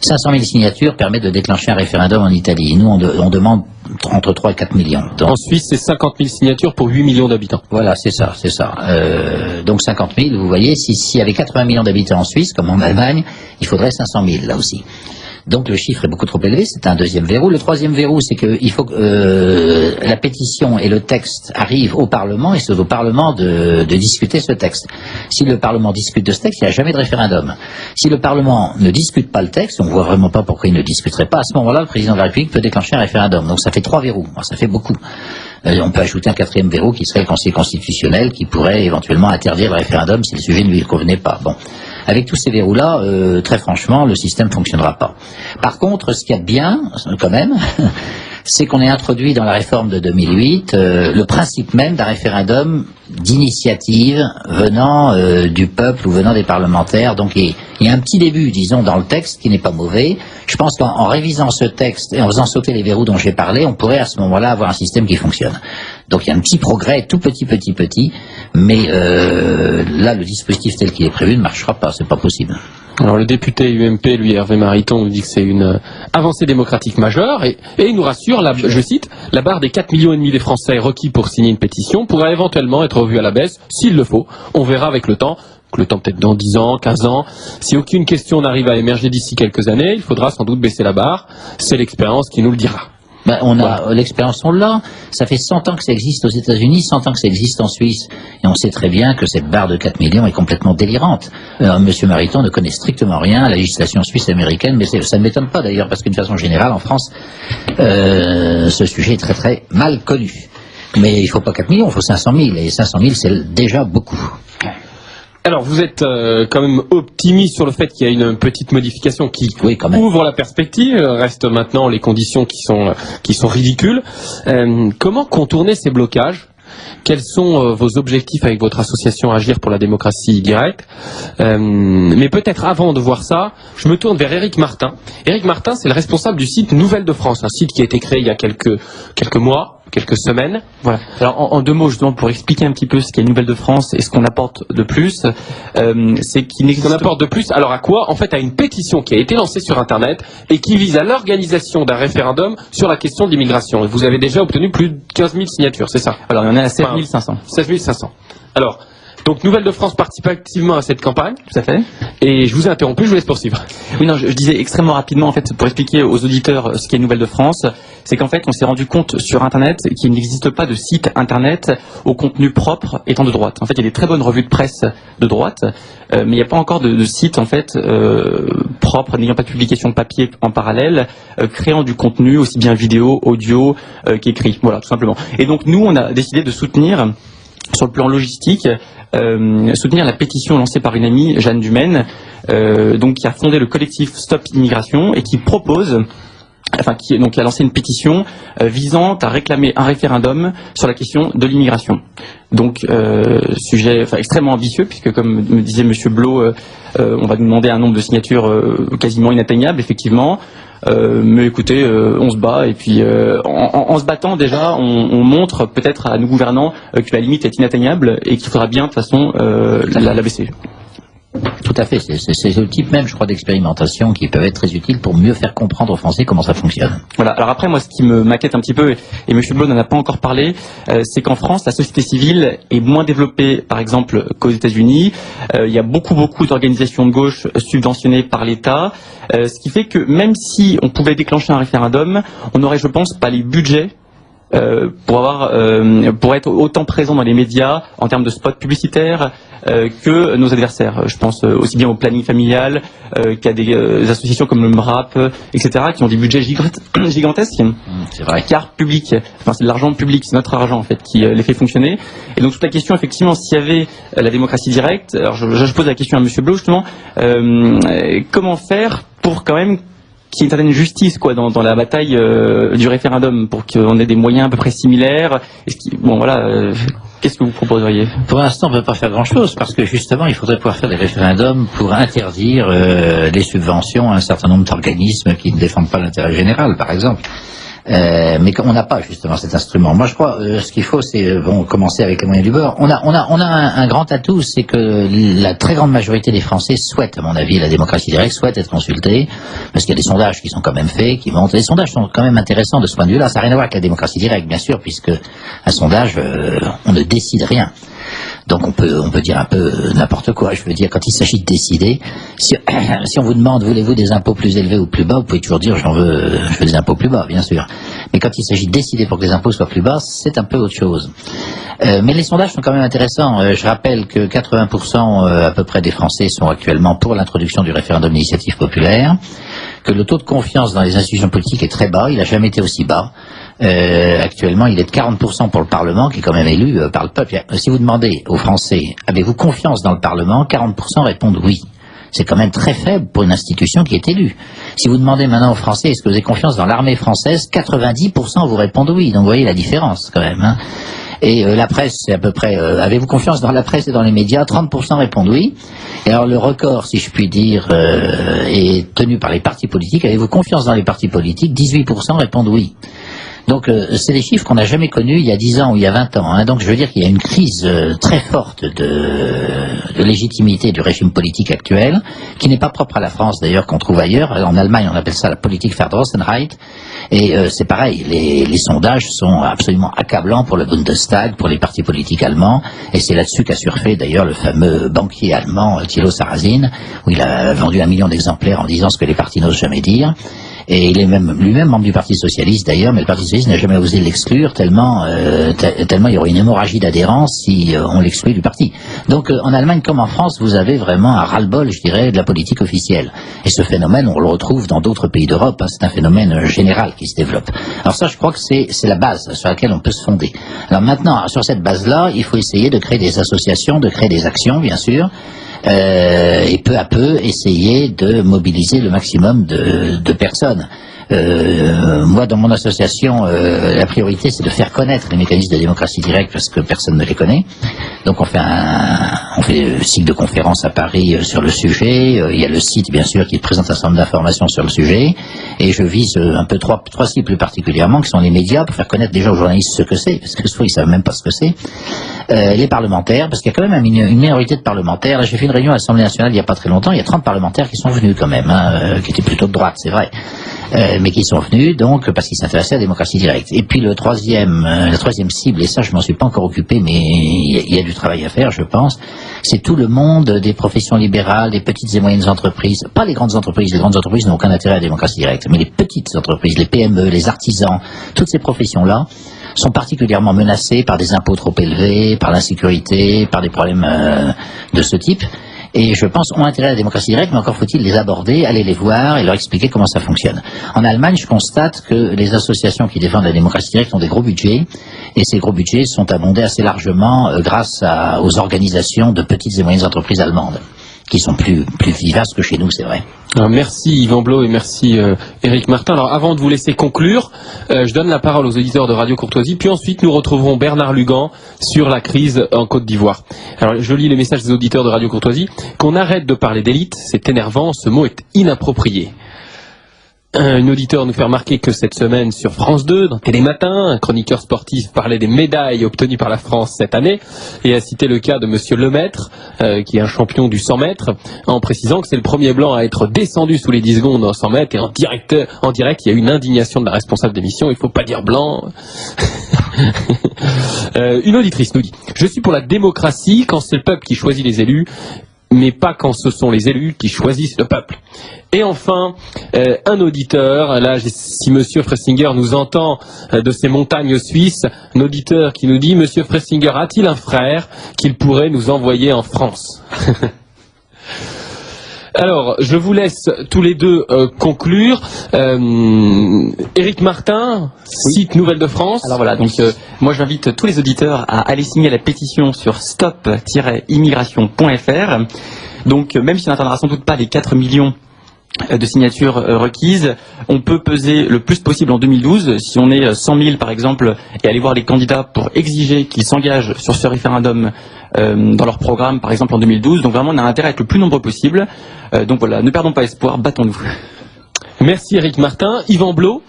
500 000 signatures permettent de déclencher un référendum en Italie. Nous, on demande entre 3 et 4 millions. Donc, en Suisse, c'est 50 000 signatures pour 8 millions d'habitants. Voilà, c'est ça, c'est ça. Donc 50 000, vous voyez, s'il y avait 80 millions d'habitants en Suisse, comme en Allemagne, il faudrait 500 000 là aussi. Donc le chiffre est beaucoup trop élevé, c'est un deuxième verrou. Le troisième verrou, c'est qu'il faut que la pétition et le texte arrivent au Parlement, et c'est au Parlement de discuter ce texte. Si le Parlement discute de ce texte, il n'y a jamais de référendum. Si le Parlement ne discute pas le texte, on ne voit vraiment pas pourquoi il ne discuterait pas, à ce moment-là, le président de la République peut déclencher un référendum. Donc ça fait 3 verrous, alors, ça fait beaucoup. On peut ajouter un 4e verrou qui serait le Conseil constitutionnel, qui pourrait éventuellement interdire le référendum si le sujet ne lui convenait pas. Bon. Avec tous ces verrous-là, très franchement, le système ne fonctionnera pas. Par contre, ce qu'il y a de bien, quand même, c'est qu'on ait introduit dans la réforme de 2008 le principe même d'un référendum d'initiative venant du peuple ou venant des parlementaires. Donc il y a un petit début, disons, dans le texte qui n'est pas mauvais. Je pense qu'en révisant ce texte et en faisant sauter les verrous dont j'ai parlé, on pourrait à ce moment-là avoir un système qui fonctionne. Donc il y a un petit progrès, tout petit, mais là, le dispositif tel qu'il est prévu ne marchera pas, c'est pas possible. Alors le député UMP, lui, Hervé Mariton, nous dit que c'est une avancée démocratique majeure et il nous rassure, je cite, la barre des 4,5 millions des Français requis pour signer une pétition pourrait éventuellement être revue à la baisse, s'il le faut. On verra avec le temps peut-être dans 10 ans, 15 ans. Si aucune question n'arrive à émerger d'ici quelques années, il faudra sans doute baisser la barre. C'est l'expérience qui nous le dira. Ben, on a l'expérience, on l'a. Ça fait 100 ans que ça existe aux États-Unis, 100 ans que ça existe en Suisse. Et on sait très bien que cette barre de 4 millions est complètement délirante. Monsieur Mariton ne connaît strictement rien à la législation suisse américaine, mais ça ne m'étonne pas d'ailleurs, parce qu'une façon générale, en France, ce sujet est très très mal connu. Mais il ne faut pas 4 millions, il faut 500 000. Et 500 000, c'est déjà beaucoup. Alors, vous êtes quand même optimiste sur le fait qu'il y a une petite modification qui ouvre la perspective. Restent maintenant les conditions qui sont ridicules. Comment contourner ces blocages ? Quels sont vos objectifs avec votre association Agir pour la démocratie directe ? Mais peut-être avant de voir ça, je me tourne vers Éric Martin. Éric Martin, c'est le responsable du site Nouvelles de France, un site qui a été créé il y a quelques mois. Quelques semaines. Voilà. Alors en 2 mots justement pour expliquer un petit peu ce qu'est Nouvelles de France et ce qu'on apporte de plus, c'est qu'il n'existe. On apporte de plus. Alors à quoi ? En fait, à une pétition qui a été lancée sur Internet et qui vise à l'organisation d'un référendum sur la question de l'immigration. Et vous avez déjà obtenu plus de 15 000 signatures, c'est ça ? Alors il y en a à 7 500. 16 500. Alors. Donc Nouvelles de France participe activement à cette campagne. Tout à fait. Et je vous ai interrompu, je vous laisse poursuivre. Oui, non, je disais extrêmement rapidement, en fait, pour expliquer aux auditeurs ce qu'est Nouvelles de France, c'est qu'en fait, on s'est rendu compte sur Internet qu'il n'existe pas de site Internet au contenu propre étant de droite. En fait, il y a des très bonnes revues de presse de droite, mais il n'y a pas encore de site, en fait, propre, n'ayant pas de publication papier en parallèle, créant du contenu, aussi bien vidéo, audio, qu'écrit. Voilà, tout simplement. Et donc, nous, on a décidé de soutenir, sur le plan logistique, soutenir la pétition lancée par une amie, Jeanne Dumaine, donc qui a fondé le collectif Stop Immigration et qui propose, qui a lancé une pétition visant à réclamer un référendum sur la question de l'immigration. Donc sujet extrêmement ambitieux puisque comme me disait Monsieur Blot, on va nous demander un nombre de signatures quasiment inatteignable effectivement. Mais écoutez, on se bat et puis en se battant déjà, on montre peut-être à nos gouvernants que la limite est inatteignable et qu'il faudra bien de toute façon la baisser. Tout à fait, c'est le type même, je crois, d'expérimentation qui peuvent être très utiles pour mieux faire comprendre aux Français comment ça fonctionne. Voilà, alors après, moi, ce qui me m'inquiète un petit peu, et M. Blot n'en a pas encore parlé, c'est qu'en France, la société civile est moins développée, par exemple, qu'aux États-Unis. Il y a beaucoup d'organisations de gauche subventionnées par l'État, ce qui fait que même si on pouvait déclencher un référendum, on n'aurait, je pense, pas les budgets pour être autant présents dans les médias en termes de spots publicitaires que nos adversaires. Je pense aussi bien au planning familial qu'à des associations comme le MRAP, etc., qui ont des budgets gigantesques. C'est vrai. Car public, enfin c'est de l'argent public, c'est notre argent en fait qui les fait fonctionner. Et donc toute la question effectivement, s'il y avait la démocratie directe, alors je pose la question à Monsieur Blo justement, comment faire pour quand même qu'il y ait une certaine justice quoi dans la bataille du référendum, pour qu'on ait des moyens à peu près similaires. Bon voilà. Qu'est-ce que vous proposeriez? Pour l'instant, on ne peut pas faire grand-chose, parce que justement, il faudrait pouvoir faire des référendums pour interdire les subventions à un certain nombre d'organismes qui ne défendent pas l'intérêt général, par exemple. Mais on n'a pas justement cet instrument. Moi, je crois ce qu'il faut, c'est commencer avec les moyens du bord. On a un grand atout, c'est que la très grande majorité des Français souhaitent, à mon avis, la démocratie directe, souhaitent être consultés, parce qu'il y a des sondages qui sont quand même faits, qui montrent. Les sondages sont quand même intéressants de ce point de vue-là. Ça n'a rien à voir avec la démocratie directe, bien sûr, puisque un sondage, on ne décide rien. Donc on peut dire un peu n'importe quoi. Je veux dire, quand il s'agit de décider, si on vous demande voulez-vous des impôts plus élevés ou plus bas, vous pouvez toujours dire je veux des impôts plus bas, bien sûr. Mais quand il s'agit de décider pour que les impôts soient plus bas, c'est un peu autre chose. Mais les sondages sont quand même intéressants. Je rappelle que 80% à peu près des Français sont actuellement pour l'introduction du référendum d'initiative populaire, que le taux de confiance dans les institutions politiques est très bas, il n'a jamais été aussi bas. Actuellement, il est de 40% pour le Parlement, qui est quand même élu par le peuple. Si vous demandez aux Français, avez-vous confiance dans le Parlement, 40% répondent oui. C'est quand même très faible pour une institution qui est élue. Si vous demandez maintenant aux Français, est-ce que vous avez confiance dans l'armée française, 90% vous répondent oui. Donc vous voyez la différence quand même. Hein. Et la presse, c'est à peu près, avez-vous confiance dans la presse et dans les médias, 30% répondent oui. Et alors le record, si je puis dire, est tenu par les partis politiques. Avez-vous confiance dans les partis politiques, 18% répondent oui. Donc c'est des chiffres qu'on n'a jamais connus il y a 10 ans ou il y a 20 ans. Hein. Donc je veux dire qu'il y a une crise très forte de légitimité du régime politique actuel, qui n'est pas propre à la France d'ailleurs, qu'on trouve ailleurs. En Allemagne, on appelle ça la Politik Verdrossenheit. Et c'est pareil, les sondages sont absolument accablants pour le Bundestag, pour les partis politiques allemands. Et c'est là-dessus qu'a surfé d'ailleurs le fameux banquier allemand Thilo Sarrazin, où il a vendu 1 million d'exemplaires en disant ce que les partis n'osent jamais dire. Et il est lui-même membre du Parti Socialiste d'ailleurs, mais le Parti Socialiste n'a jamais osé l'exclure tellement il y aurait une hémorragie d'adhérence si on l'exclut du parti. Donc en Allemagne comme en France, vous avez vraiment un ras-le-bol, je dirais, de la politique officielle. Et ce phénomène, on le retrouve dans d'autres pays d'Europe, hein, c'est un phénomène général qui se développe. Alors ça, je crois que c'est la base sur laquelle on peut se fonder. Alors maintenant, sur cette base-là, il faut essayer de créer des associations, de créer des actions, bien sûr, et peu à peu essayer de mobiliser le maximum de personnes. Moi, dans mon association, la priorité, c'est de faire connaître les mécanismes de démocratie directe parce que personne ne les connaît. Donc, on fait un cycle de conférences à Paris sur le sujet. Il y a le site, bien sûr, qui présente un certain nombre d'informations sur le sujet. Et je vise un peu trois cibles plus particulièrement, qui sont les médias, pour faire connaître déjà aux journalistes ce que c'est, parce que soit ils savent même pas ce que c'est. Les parlementaires, parce qu'il y a quand même une minorité de parlementaires. Là, j'ai fait une réunion à l'Assemblée nationale il n'y a pas très longtemps. Il y a 30 parlementaires qui sont venus quand même, hein, qui étaient plutôt de droite, c'est vrai. Mais qui sont venus donc parce qu'ils s'intéressaient à la démocratie directe. Et puis la troisième cible, et ça je m'en suis pas encore occupé, mais il y a du travail à faire, je pense, c'est tout le monde des professions libérales, des petites et moyennes entreprises, pas les grandes entreprises. Les grandes entreprises n'ont aucun intérêt à la démocratie directe, mais les petites entreprises, les PME, les artisans, toutes ces professions-là sont particulièrement menacées par des impôts trop élevés, par l'insécurité, par des problèmes de ce type. Et je pense ont intérêt à la démocratie directe, mais encore faut-il les aborder, aller les voir et leur expliquer comment ça fonctionne. En Allemagne, je constate que les associations qui défendent la démocratie directe ont des gros budgets, et ces gros budgets sont abondés assez largement grâce aux organisations de petites et moyennes entreprises allemandes, qui sont plus vivaces que chez nous, c'est vrai. Alors, merci Yvan Blot et merci Éric Martin. Alors avant de vous laisser conclure, je donne la parole aux auditeurs de Radio Courtoisie, puis ensuite nous retrouverons Bernard Lugan sur la crise en Côte d'Ivoire. Alors je lis les messages des auditeurs de Radio Courtoisie. Qu'on arrête de parler d'élite, c'est énervant, ce mot est inapproprié. Une auditeur nous fait remarquer que cette semaine sur France 2, dans Télématin, un chroniqueur sportif parlait des médailles obtenues par la France cette année et a cité le cas de Monsieur Lemaître, qui est un champion du 100 mètres, en précisant que c'est le premier blanc à être descendu sous les 10 secondes en 100 mètres et en direct, il y a eu une indignation de la responsable d'émission, il faut pas dire blanc. Une auditrice nous dit « Je suis pour la démocratie quand c'est le peuple qui choisit les élus. mais pas quand ce sont les élus qui choisissent le peuple. Et enfin, un auditeur, là si Monsieur Fressinger nous entend de ces montagnes suisses, un auditeur qui nous dit: Monsieur Fressinger a-t-il un frère qu'il pourrait nous envoyer en France? Alors, je vous laisse tous les deux conclure. Éric Martin, site Nouvelles de France. Alors voilà, donc moi j'invite tous les auditeurs à aller signer la pétition sur stop-immigration.fr. Donc même si on n'atteindra sans doute pas les 4 millions de signatures requises, on peut peser le plus possible en 2012. Si on est 100 000 par exemple, et aller voir les candidats pour exiger qu'ils s'engagent sur ce référendum dans leur programme, par exemple en 2012. Donc vraiment on a intérêt à être le plus nombreux possible. Donc voilà, ne perdons pas espoir, battons-nous. Merci Éric Martin. Yvan Blot.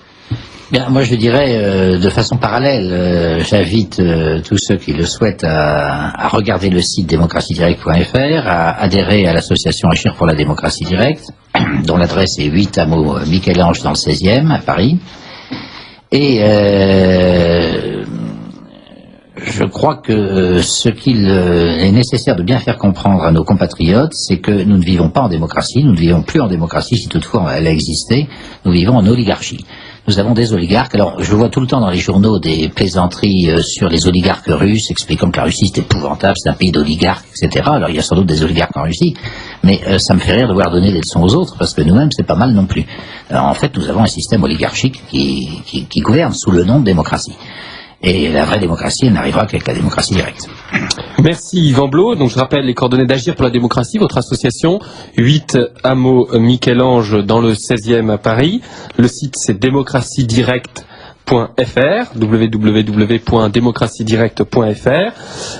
Bien, moi je dirais de façon parallèle, j'invite tous ceux qui le souhaitent à regarder le site démocratiedirect.fr, à adhérer à l'association Agir pour la démocratie directe, dont l'adresse est 8 hameau Michel-Ange dans le 16e à Paris. Et je crois que ce qu'il est nécessaire de bien faire comprendre à nos compatriotes, c'est que nous ne vivons pas en démocratie, nous ne vivons plus en démocratie si toutefois elle a existé, nous vivons en oligarchie. Nous avons des oligarques. Alors, je vois tout le temps dans les journaux des plaisanteries sur les oligarques russes, expliquant que la Russie c'est épouvantable, c'est un pays d'oligarques, etc. Alors, il y a sans doute des oligarques en Russie, mais ça me fait rire de voir donner des leçons aux autres, parce que nous-mêmes, c'est pas mal non plus. Alors, en fait, nous avons un système oligarchique qui gouverne sous le nom de démocratie. Et la vraie démocratie, elle n'arrivera qu'avec la démocratie directe. Merci Yvan Blot. Donc je rappelle les coordonnées d'Agir pour la démocratie, votre association, 8 hameau Michel-Ange dans le 16e à Paris. Le site c'est démocratiedirect.fr, www.démocratiedirect.fr.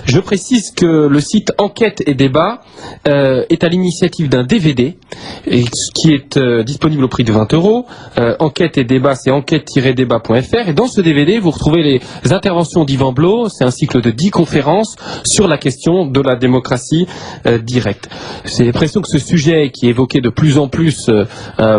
Je précise que le site Enquête et Débat est à l'initiative d'un DVD qui est disponible au prix de 20 €. Enquête et Débat, c'est enquête-débat.fr. Et dans ce DVD, vous retrouvez les interventions d'Yvan Blot. C'est un cycle de 10 conférences sur la question de la démocratie directe. J'ai l'impression que ce sujet qui est évoqué de plus en plus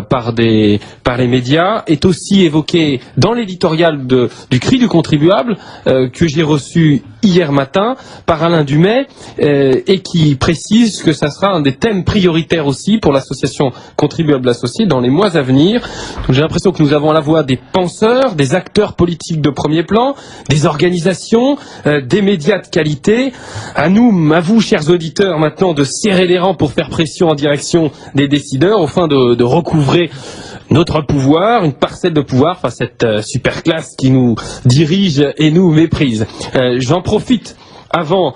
par les médias est aussi évoqué dans l'éditorial du Cri du contribuable que j'ai reçu hier matin par Alain Dumay et qui précise que ça sera un des thèmes prioritaires aussi pour l'association Contribuables Associés dans les mois à venir. Donc, j'ai l'impression que nous avons à la voix des penseurs, des acteurs politiques de premier plan, des organisations, des médias de qualité. À vous, chers auditeurs, maintenant de serrer les rangs pour faire pression en direction des décideurs, afin de recouvrer notre pouvoir, une parcelle de pouvoir face à cette super classe qui nous dirige et nous méprise. J'en profite avant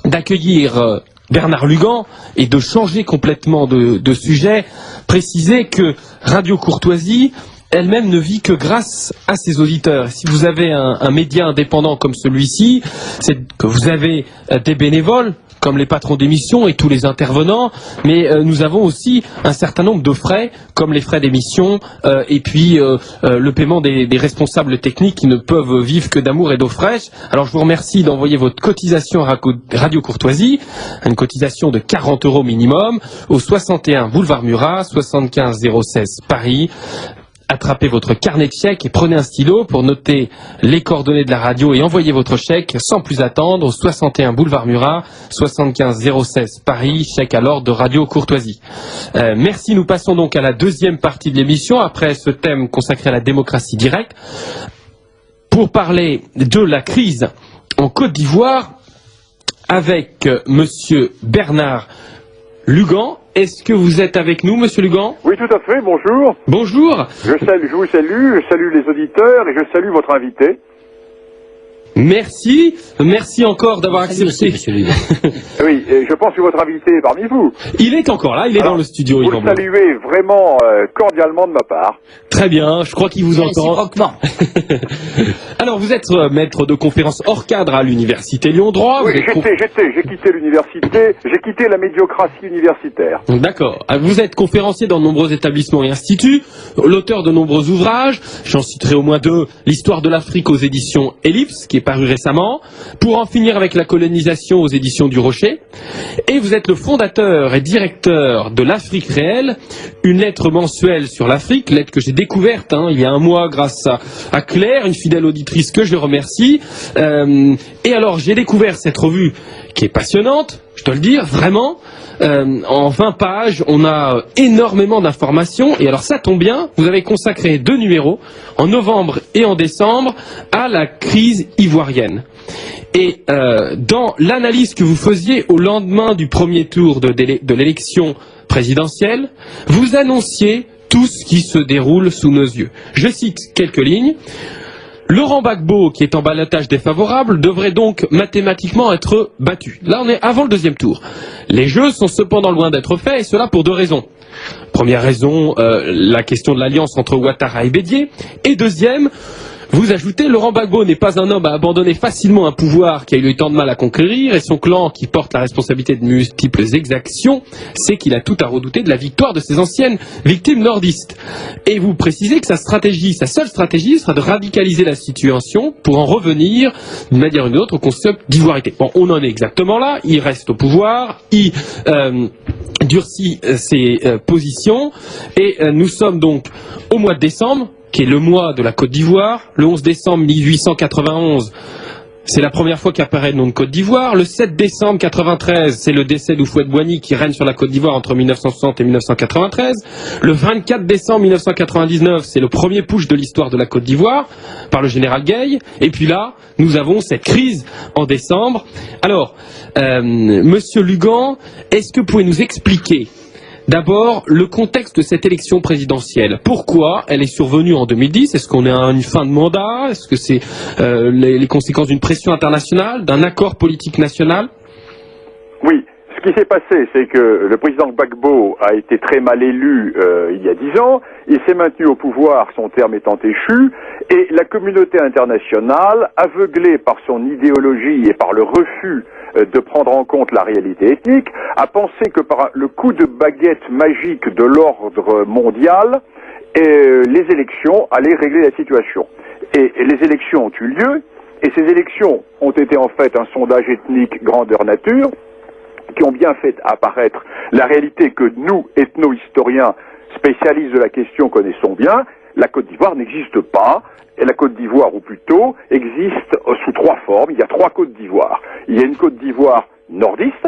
d'accueillir Bernard Lugan et de changer complètement de sujet, préciser que Radio Courtoisie elle-même ne vit que grâce à ses auditeurs. Si vous avez un média indépendant comme celui-ci, c'est que vous avez des bénévoles, comme les patrons d'émission et tous les intervenants, mais nous avons aussi un certain nombre de frais, comme les frais d'émission, et puis le paiement des responsables techniques qui ne peuvent vivre que d'amour et d'eau fraîche. Alors je vous remercie d'envoyer votre cotisation à Radio Courtoisie, une cotisation de 40 € minimum, au 61 boulevard Murat, 75 016 Paris. Attrapez votre carnet de chèques et prenez un stylo pour noter les coordonnées de la radio et envoyez votre chèque sans plus attendre au 61 boulevard Murat, 75 016 Paris, chèque à l'ordre de Radio Courtoisie. Merci, nous passons donc à la deuxième partie de l'émission, après ce thème consacré à la démocratie directe, pour parler de la crise en Côte d'Ivoire avec Monsieur Bernard Lugan. Est-ce que vous êtes avec nous, Monsieur Lugan? Oui, tout à fait, bonjour. Bonjour. Je vous salue, je salue les auditeurs et je salue votre invité. Merci encore d'avoir accepté. Monsieur Lugan. Oui, et je pense que votre invité est parmi vous. Il est encore là, il est dans le studio. Vous le saluez vraiment cordialement de ma part. Très bien, je crois qu'il vous entend. Alors, vous êtes maître de conférences hors cadre à l'université Lyon Droit. Oui, j'ai quitté l'université, j'ai quitté la médiocratie universitaire. D'accord. Vous êtes conférencier dans de nombreux établissements et instituts, l'auteur de nombreux ouvrages, j'en citerai au moins 2, L'histoire de l'Afrique aux éditions Ellipse, qui est paru récemment, Pour en finir avec la colonisation aux éditions du Rocher, et vous êtes le fondateur et directeur de l'Afrique réelle, une lettre mensuelle sur l'Afrique, lettre que j'ai découverte il y a un mois grâce à Claire, une fidèle auditrice que je remercie. Et alors j'ai découvert cette revue qui est passionnante, je dois le dire, vraiment. En 20 pages, on a énormément d'informations. Et alors ça tombe bien, vous avez consacré 2 numéros, en novembre et en décembre, à la crise ivoirienne. Et dans l'analyse que vous faisiez au lendemain du premier tour de l'élection présidentielle, vous annonciez tout ce qui se déroule sous nos yeux. Je cite quelques lignes. Laurent Gbagbo, qui est en ballotage défavorable, devrait donc mathématiquement être battu. Là, on est avant le deuxième tour. Les jeux sont cependant loin d'être faits, et cela pour 2 raisons. Première raison, la question de l'alliance entre Ouattara et Bédié. Et deuxième, vous ajoutez, Laurent Gbagbo n'est pas un homme à abandonner facilement un pouvoir qui a eu tant de mal à conquérir, et son clan, qui porte la responsabilité de multiples exactions, sait qu'il a tout à redouter de la victoire de ses anciennes victimes nordistes. Et vous précisez que sa seule stratégie sera de radicaliser la situation pour en revenir d'une manière ou d'une autre au concept d'ivoirité. Bon, on en est exactement là, il reste au pouvoir, il durcit ses positions, et nous sommes donc au mois de décembre, qui est le mois de la Côte d'Ivoire. Le 11 décembre 1891, c'est la première fois qu'apparaît le nom de Côte d'Ivoire. Le 7 décembre 93, c'est le décès d'Houphouët-Boigny qui règne sur la Côte d'Ivoire entre 1960 et 1993. Le 24 décembre 1999, c'est le premier putsch de l'histoire de la Côte d'Ivoire par le général Gueye. Et puis là, nous avons cette crise en décembre. Alors, Monsieur Lugan, est-ce que vous pouvez nous expliquer d'abord, le contexte de cette élection présidentielle. Pourquoi elle est survenue en 2010? Est-ce qu'on est à une fin de mandat? Est-ce que c'est les conséquences d'une pression internationale, d'un accord politique national? Oui. Ce qui s'est passé, c'est que le président Gbagbo a été très mal élu il y a 10 ans, il s'est maintenu au pouvoir, son terme étant échu, et la communauté internationale, aveuglée par son idéologie et par le refus de prendre en compte la réalité ethnique, a pensé que par le coup de baguette magique de l'ordre mondial, les élections allaient régler la situation. Et les élections ont eu lieu, et ces élections ont été en fait un sondage ethnique grandeur nature, qui ont bien fait apparaître la réalité que nous, ethno-historiens, spécialistes de la question, connaissons bien. La Côte d'Ivoire n'existe pas, et la Côte d'Ivoire, ou plutôt, existe sous 3 formes. Il y a 3 Côtes d'Ivoire. Il y a une Côte d'Ivoire nordiste,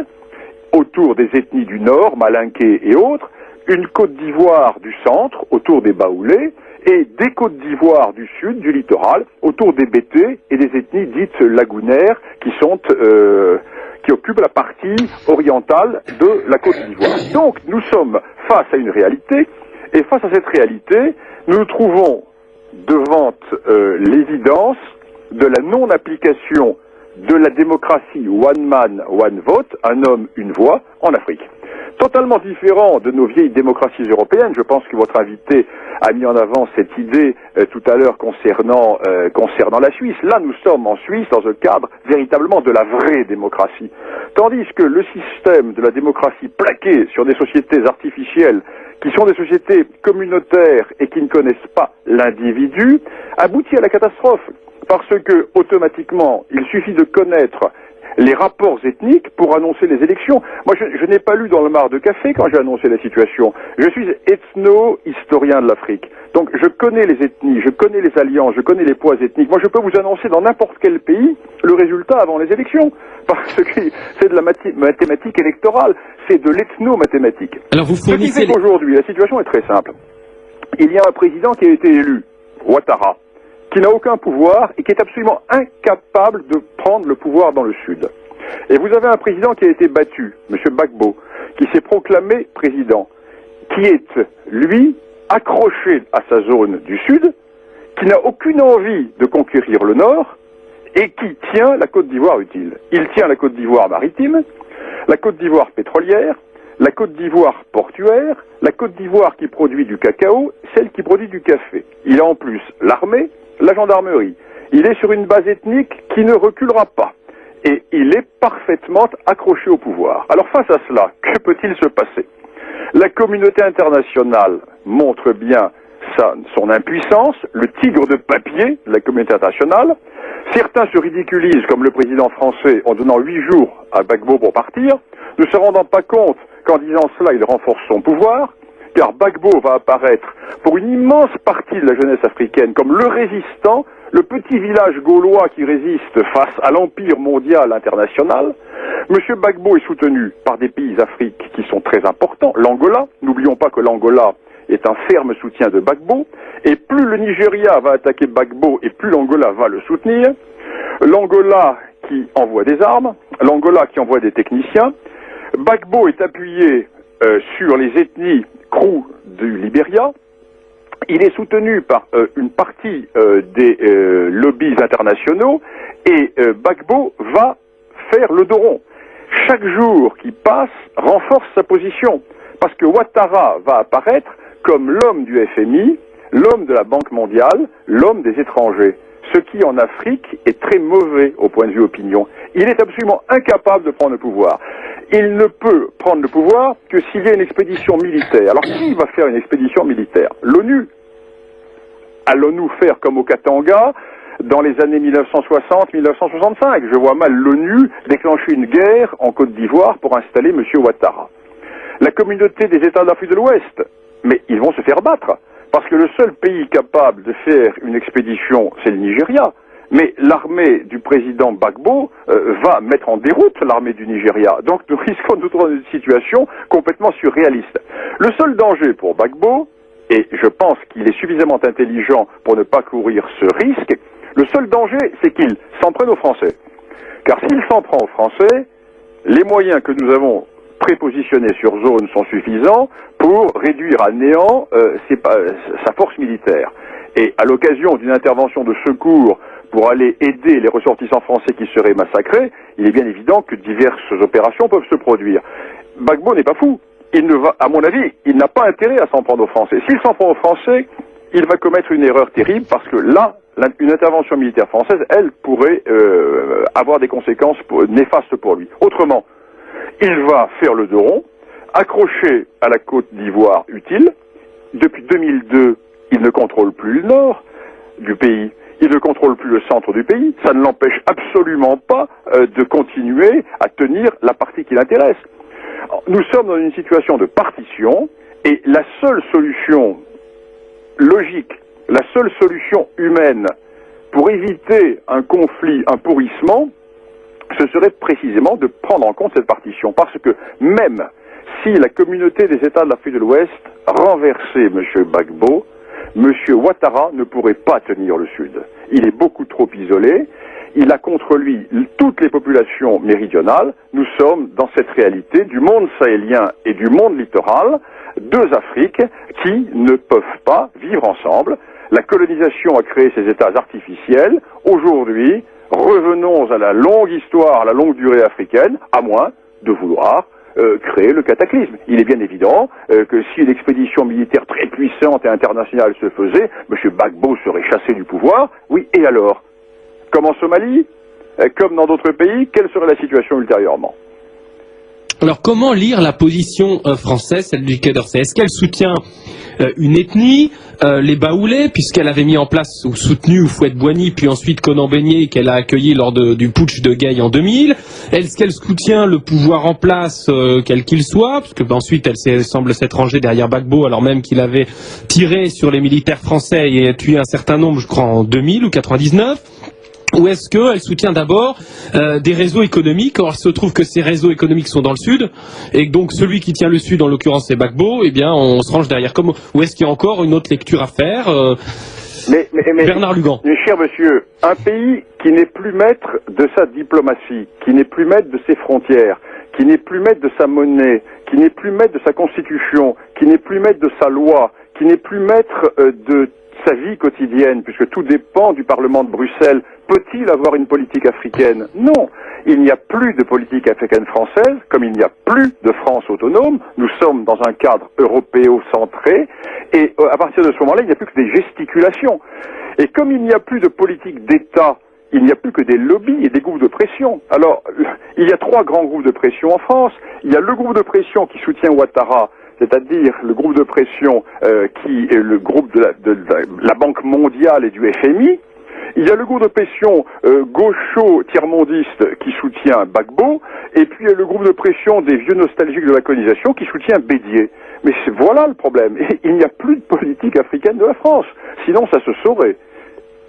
autour des ethnies du nord, Malinké et autres, une Côte d'Ivoire du centre, autour des Baoulés, et des Côtes d'Ivoire du sud, du littoral, autour des Bétés et des ethnies dites lagunaires, qui occupent la partie orientale de la Côte d'Ivoire. Donc, nous sommes face à une réalité, et face à cette réalité, nous nous trouvons devant l'évidence de la non-application de la démocratie one man, one vote, un homme, une voix, en Afrique. Totalement différent de nos vieilles démocraties européennes. Je pense que votre invité a mis en avant cette idée tout à l'heure concernant la Suisse. Là, nous sommes en Suisse dans un cadre véritablement de la vraie démocratie. Tandis que le système de la démocratie plaqué sur des sociétés artificielles qui sont des sociétés communautaires et qui ne connaissent pas l'individu, aboutit à la catastrophe. Parce que, automatiquement, il suffit de connaître les rapports ethniques pour annoncer les élections. Moi, je n'ai pas lu dans le Mar de Café quand j'ai annoncé la situation. Je suis ethno-historien de l'Afrique. Donc, je connais les ethnies, je connais les alliances, je connais les poids ethniques. Moi, je peux vous annoncer dans n'importe quel pays le résultat avant les élections. Parce que c'est de la mathématique électorale. C'est de l'ethno-mathématique. Alors, vous fournissez... Ce qui fait qu'aujourd'hui, la situation est très simple. Il y a un président qui a été élu, Ouattara, qui n'a aucun pouvoir et qui est absolument incapable de prendre le pouvoir dans le Sud. Et vous avez un président qui a été battu, M. Gbagbo, qui s'est proclamé président, qui est, lui, accroché à sa zone du Sud, qui n'a aucune envie de conquérir le Nord, et qui tient la Côte d'Ivoire utile. Il tient la Côte d'Ivoire maritime, la Côte d'Ivoire pétrolière, la Côte d'Ivoire portuaire, la Côte d'Ivoire qui produit du cacao, celle qui produit du café. Il a en plus l'armée, la gendarmerie. Il est sur une base ethnique qui ne reculera pas. Et il est parfaitement accroché au pouvoir. Alors face à cela, que peut-il se passer? La communauté internationale montre bien son impuissance, le tigre de papier de la communauté internationale. Certains se ridiculisent, comme le président français, en donnant 8 jours à Gbagbo pour partir, ne se rendant pas compte qu'en disant cela, il renforce son pouvoir, car Gbagbo va apparaître pour une immense partie de la jeunesse africaine comme le résistant, le petit village gaulois qui résiste face à l'empire mondial international. Monsieur Gbagbo est soutenu par des pays d'Afrique qui sont très importants. L'Angola, n'oublions pas que l'Angola est un ferme soutien de Gbagbo, et plus le Nigeria va attaquer Gbagbo et plus l'Angola va le soutenir. L'Angola qui envoie des armes, l'Angola qui envoie des techniciens. Gbagbo est appuyé sur les ethnies Krou du Libéria. Il est soutenu par une partie des lobbies internationaux, et Gbagbo va faire le dos rond. Chaque jour qui passe renforce sa position, parce que Ouattara va apparaître comme l'homme du FMI, l'homme de la Banque mondiale, l'homme des étrangers. Ce qui en Afrique est très mauvais au point de vue opinion. Il est absolument incapable de prendre le pouvoir. Il ne peut prendre le pouvoir que s'il y a une expédition militaire. Alors qui va faire une expédition militaire? L'ONU. Allons-nous faire comme au Katanga dans les années 1960-1965? Je vois mal l'ONU déclencher une guerre en Côte d'Ivoire pour installer M. Ouattara. La communauté des États de l'Afrique de l'Ouest, mais ils vont se faire battre. Parce que le seul pays capable de faire une expédition, c'est le Nigeria. Mais l'armée du président Gbagbo va mettre en déroute l'armée du Nigeria. Donc nous risquons de nous trouver dans une situation complètement surréaliste. Le seul danger pour Gbagbo, et je pense qu'il est suffisamment intelligent pour ne pas courir ce risque, le seul danger, c'est qu'il s'en prenne aux Français. Car s'il s'en prend aux Français, les moyens que nous avons prépositionnés sur zone sont suffisants pour réduire à néant sa force militaire. Et à l'occasion d'une intervention de secours pour aller aider les ressortissants français qui seraient massacrés, il est bien évident que diverses opérations peuvent se produire. Gbagbo n'est pas fou. Il ne va, à mon avis, il n'a pas intérêt à s'en prendre aux Français. S'il s'en prend aux Français, il va commettre une erreur terrible, parce que là, une intervention militaire française, elle, pourrait avoir des conséquences néfastes pour lui. Autrement, il va faire le dos rond, accroché à la Côte d'Ivoire utile. Depuis 2002, il ne contrôle plus le nord du pays, il ne contrôle plus le centre du pays. Ça ne l'empêche absolument pas de continuer à tenir la partie qui l'intéresse. Nous sommes dans une situation de partition, et la seule solution logique, la seule solution humaine pour éviter un conflit, un pourrissement, ce serait précisément de prendre en compte cette partition. Parce que même si la communauté des États de l'Afrique de l'Ouest renversait M. Gbagbo, M. Ouattara ne pourrait pas tenir le Sud. Il est beaucoup trop isolé. Il a contre lui toutes les populations méridionales. Nous sommes dans cette réalité du monde sahélien et du monde littoral, deux Afriques qui ne peuvent pas vivre ensemble. La colonisation a créé ces États artificiels. Aujourd'hui, revenons à la longue histoire, à la longue durée africaine, à moins de vouloir créer le cataclysme. Il est bien évident que si une expédition militaire très puissante et internationale se faisait, M. Gbagbo serait chassé du pouvoir. Oui, et alors? Comme en Somalie, comme dans d'autres pays, quelle serait la situation ultérieurement? Alors comment lire la position française, celle du Quai d'Orsay? Est-ce qu'elle soutient une ethnie, les Baoulés, puisqu'elle avait mis en place ou soutenu Houphouët-Boigny, puis ensuite Conan Beignet, qu'elle a accueilli lors du putsch de Gaye en 2000? Est-ce qu'elle soutient le pouvoir en place, quel qu'il soit, parce que ensuite elle semble s'être rangée derrière Gbagbo, alors même qu'il avait tiré sur les militaires français et tué un certain nombre, je crois en 2000 ou 99? Ou est-ce qu'elle soutient d'abord des réseaux économiques? Or, il se trouve que ces réseaux économiques sont dans le Sud, et donc celui qui tient le Sud, en l'occurrence c'est Gbagbo, eh bien on se range derrière. Ou est-ce qu'il y a encore une autre lecture à faire mais, Bernard Lugan. Mes chers monsieur, un pays qui n'est plus maître de sa diplomatie, qui n'est plus maître de ses frontières, qui n'est plus maître de sa monnaie, qui n'est plus maître de sa constitution, qui n'est plus maître de sa loi, qui n'est plus maître de sa vie quotidienne, puisque tout dépend du Parlement de Bruxelles, peut-il avoir une politique africaine? Non. Il n'y a plus de politique africaine française, comme il n'y a plus de France autonome. Nous sommes dans un cadre européocentré, et à partir de ce moment-là, il n'y a plus que des gesticulations. Et comme il n'y a plus de politique d'État, il n'y a plus que des lobbies et des groupes de pression. Alors, il y a trois grands groupes de pression en France. Il y a le groupe de pression qui soutient Ouattara, c'est-à-dire le groupe de pression qui est le groupe de la Banque mondiale et du FMI. Il y a le groupe de pression gaucho tiers-mondiste qui soutient Gbagbo, et puis il y a le groupe de pression des vieux nostalgiques de la colonisation qui soutient Bédier. Mais voilà le problème. Et il n'y a plus de politique africaine de la France. Sinon, ça se saurait.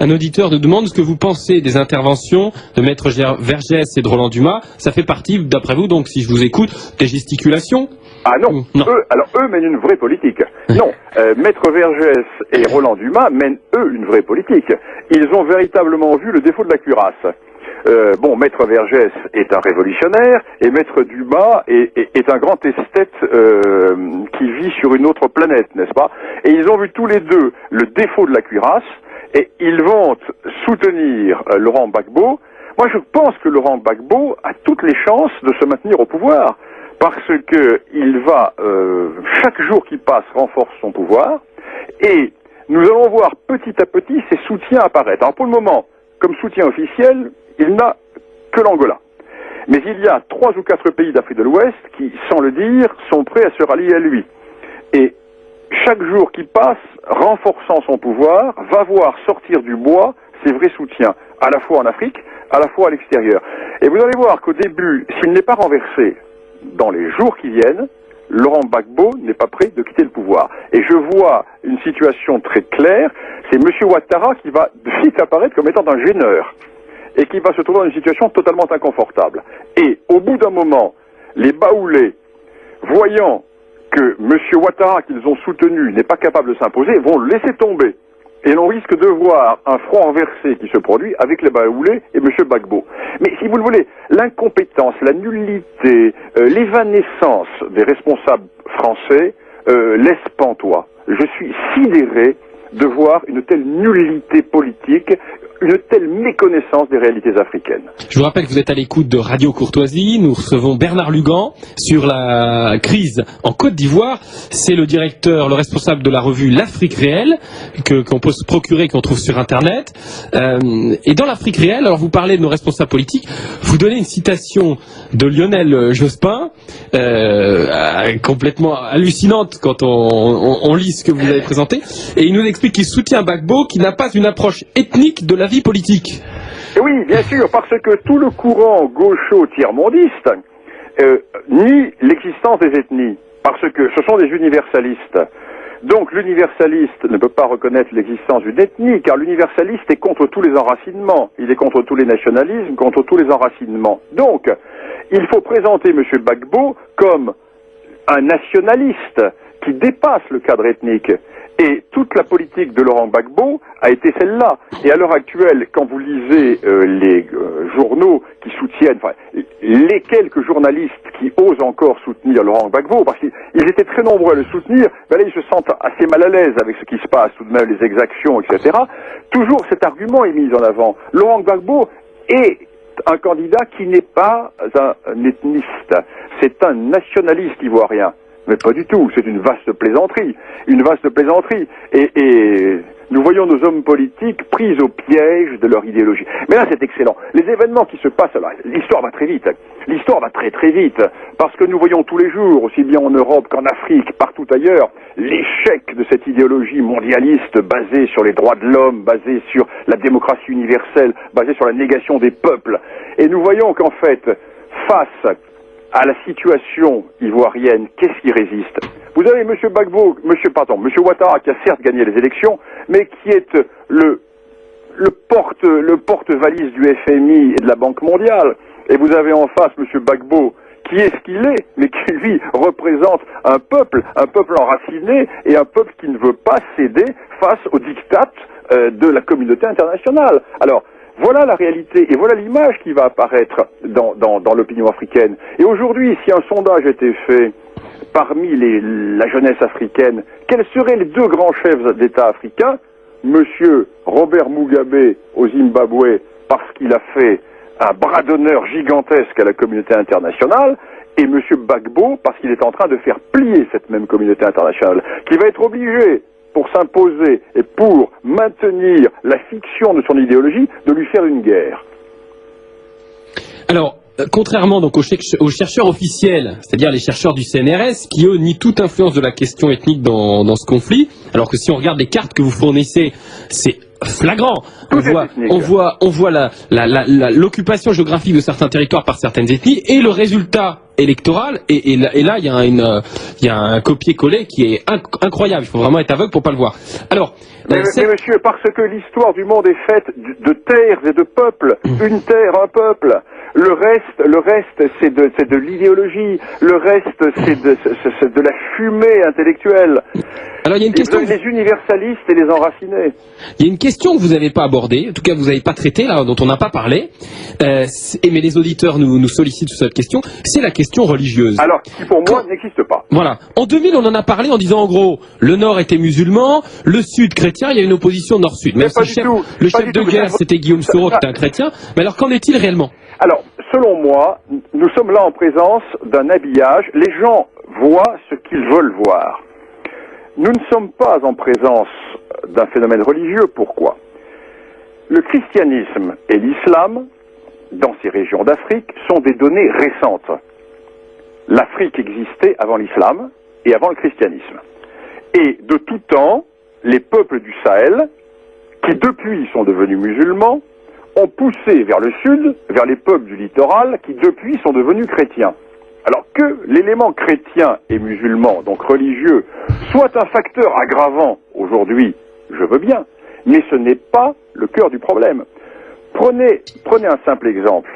Un auditeur nous demande ce que vous pensez des interventions de Maître Vergès et de Roland Dumas. Ça fait partie, d'après vous, donc si je vous écoute, des gesticulations? Ah non, non. Eux mènent une vraie politique. Non, Maître Vergès et Roland Dumas mènent eux une vraie politique. Ils ont véritablement vu le défaut de la cuirasse. Maître Vergès est un révolutionnaire et Maître Dumas est un grand esthète qui vit sur une autre planète, n'est-ce pas? Et ils ont vu tous les deux le défaut de la cuirasse et ils vont soutenir Laurent Gbagbo. Moi, je pense que Laurent Gbagbo a toutes les chances de se maintenir au pouvoir parce que il va chaque jour qui passe renforce son pouvoir et nous allons voir petit à petit ses soutiens apparaître. Alors pour le moment, comme soutien officiel, il n'a que l'Angola. Mais il y a 3 ou 4 pays d'Afrique de l'Ouest qui, sans le dire, sont prêts à se rallier à lui. Et chaque jour qui passe, renforçant son pouvoir, va voir sortir du bois ses vrais soutiens, à la fois en Afrique, à la fois à l'extérieur. Et vous allez voir qu'au début, s'il n'est pas renversé dans les jours qui viennent, Laurent Gbagbo n'est pas prêt de quitter le pouvoir. Et je vois une situation très claire, c'est M. Ouattara qui va vite apparaître comme étant un gêneur et qui va se trouver dans une situation totalement inconfortable. Et au bout d'un moment, les Baoulés, voyant que M. Ouattara qu'ils ont soutenu n'est pas capable de s'imposer, vont le laisser tomber. Et l'on risque de voir un front renversé qui se produit avec les Baoulés et M. Gbagbo. Mais si vous le voulez, l'incompétence, la nullité, l'évanescence des responsables français laisse pantois. Je suis sidéré de voir une telle nullité politique, une telle méconnaissance des réalités africaines. Je vous rappelle que vous êtes à l'écoute de Radio Courtoisie. Nous recevons Bernard Lugan sur la crise en Côte d'Ivoire. C'est le directeur, le responsable de la revue L'Afrique réelle, qu'on peut se procurer, qu'on trouve sur Internet. Et dans l'Afrique réelle, alors vous parlez de nos responsables politiques, vous donnez une citation de Lionel Jospin, complètement hallucinante quand on lit ce que vous avez présenté. Et il nous explique qu'il soutient Gbagbo, qui n'a pas une approche ethnique de la vie politique. Et oui, bien sûr, parce que tout le courant gaucho tiers-mondiste nie l'existence des ethnies, parce que ce sont des universalistes. Donc l'universaliste ne peut pas reconnaître l'existence d'une ethnie, car l'universaliste est contre tous les enracinements, il est contre tous les nationalismes, contre tous les enracinements. Donc, il faut présenter M. Gbagbo comme un nationaliste qui dépasse le cadre ethnique. Et toute la politique de Laurent Gbagbo a été celle-là. Et à l'heure actuelle, quand vous lisez les journaux qui soutiennent, enfin, les quelques journalistes qui osent encore soutenir Laurent Gbagbo, parce qu'ils étaient très nombreux à le soutenir, ben là ils se sentent assez mal à l'aise avec ce qui se passe, tout de même les exactions, etc. Toujours cet argument est mis en avant. Laurent Gbagbo est un candidat qui n'est pas un ethniste, c'est un nationaliste ivoirien. Mais pas du tout, c'est une vaste plaisanterie. Une vaste plaisanterie. Et nous voyons nos hommes politiques pris au piège de leur idéologie. Mais là, c'est excellent. Les événements qui se passent, là, l'histoire va très vite. L'histoire va très très vite. Parce que nous voyons tous les jours, aussi bien en Europe qu'en Afrique, partout ailleurs, l'échec de cette idéologie mondialiste basée sur les droits de l'homme, basée sur la démocratie universelle, basée sur la négation des peuples. Et nous voyons qu'en fait, face à la situation ivoirienne, qu'est-ce qui résiste? Vous avez M. Ouattara, qui a certes gagné les élections, mais qui est le porte-valise du FMI et de la Banque mondiale. Et vous avez en face M. Gbagbo, qui est ce qu'il est, mais qui lui représente un peuple enraciné et un peuple qui ne veut pas céder face aux diktats de la communauté internationale. Alors, voilà la réalité et voilà l'image qui va apparaître dans l'opinion africaine. Et aujourd'hui, si un sondage était fait parmi la jeunesse africaine, quels seraient les 2 grands chefs d'État africains? Monsieur Robert Mugabe au Zimbabwe, parce qu'il a fait un bras d'honneur gigantesque à la communauté internationale, et Monsieur Gbagbo, parce qu'il est en train de faire plier cette même communauté internationale, qui va être obligé, pour s'imposer et pour maintenir la fiction de son idéologie, de lui faire une guerre. Alors, contrairement donc aux chercheurs officiels, c'est-à-dire les chercheurs du CNRS, qui eux nient toute influence de la question ethnique dans ce conflit, alors que si on regarde les cartes que vous fournissez, c'est flagrant. Tout est ethnique. On voit l'occupation géographique de certains territoires par certaines ethnies et le résultat électoral. Et là, il y a un copier-coller qui est incroyable. Il faut vraiment être aveugle pour pas le voir. Alors, mais monsieur, parce que l'histoire du monde est faite de terres et de peuples. Une terre, un peuple. Le reste, c'est de l'idéologie. Le reste, c'est de la fumée intellectuelle. Alors, il y a une question. Les universalistes et les enracinés. Il y a une question que vous n'avez pas abordée, en tout cas vous n'avez pas traitée, là, dont on n'a pas parlé, mais les auditeurs nous sollicitent sur cette question, c'est la question religieuse. Alors, qui pour moi n'existe pas. Voilà. En 2000, on en a parlé en disant en gros, le Nord était musulman, le Sud chrétien, il y a une opposition Nord-Sud. Même si le chef de guerre c'était Guillaume Soro qui était un chrétien, mais alors qu'en est-il réellement? Alors, selon moi, nous sommes là en présence d'un habillage, les gens voient ce qu'ils veulent voir. Nous ne sommes pas en présence d'un phénomène religieux. Pourquoi? Le christianisme et l'islam, dans ces régions d'Afrique, sont des données récentes. L'Afrique existait avant l'islam et avant le christianisme. Et de tout temps, les peuples du Sahel, qui depuis sont devenus musulmans, ont poussé vers le sud, vers les peuples du littoral, qui depuis sont devenus chrétiens. Alors que l'élément chrétien et musulman, donc religieux, soit un facteur aggravant aujourd'hui, je veux bien, mais ce n'est pas le cœur du problème. Prenez un simple exemple.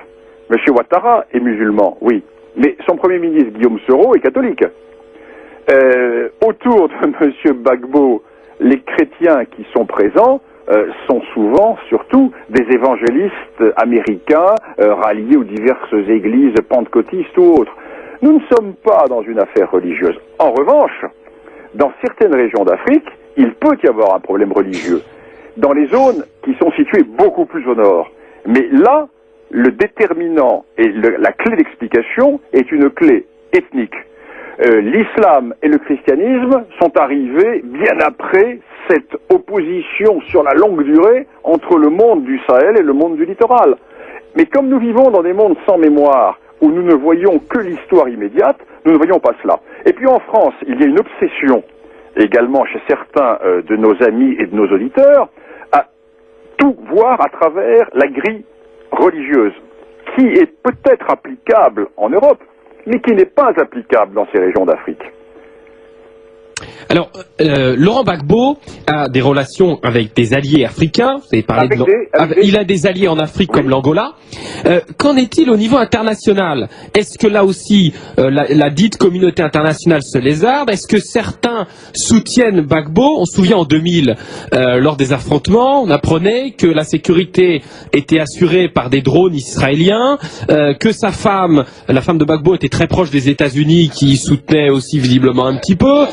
Monsieur Ouattara est musulman, oui, mais son premier ministre Guillaume Soro est catholique. Autour de Monsieur Gbagbo, les chrétiens qui sont présents sont souvent, surtout, des évangélistes américains ralliés aux diverses églises pentecôtistes ou autres. Nous ne sommes pas dans une affaire religieuse. En revanche, dans certaines régions d'Afrique, il peut y avoir un problème religieux. Dans les zones qui sont situées beaucoup plus au nord. Mais là, le déterminant et la clé d'explication est une clé ethnique. L'islam et le christianisme sont arrivés bien après cette opposition sur la longue durée entre le monde du Sahel et le monde du littoral. Mais comme nous vivons dans des mondes sans mémoire, où nous ne voyons que l'histoire immédiate, nous ne voyons pas cela. Et puis en France, il y a une obsession, également chez certains de nos amis et de nos auditeurs, à tout voir à travers la grille religieuse, qui est peut-être applicable en Europe, mais qui n'est pas applicable dans ces régions d'Afrique. Alors, Laurent Gbagbo a des relations avec des alliés africains. Vous avez parlé il a des alliés en Afrique comme l'Angola. Qu'en est-il au niveau international? Est-ce que là aussi, la dite communauté internationale se lézarde? Est-ce que certains soutiennent Gbagbo? On se souvient en 2000, lors des affrontements, on apprenait que la sécurité était assurée par des drones israéliens, que sa femme, la femme de Gbagbo, était très proche des États-Unis, qui soutenaient aussi visiblement un petit peu.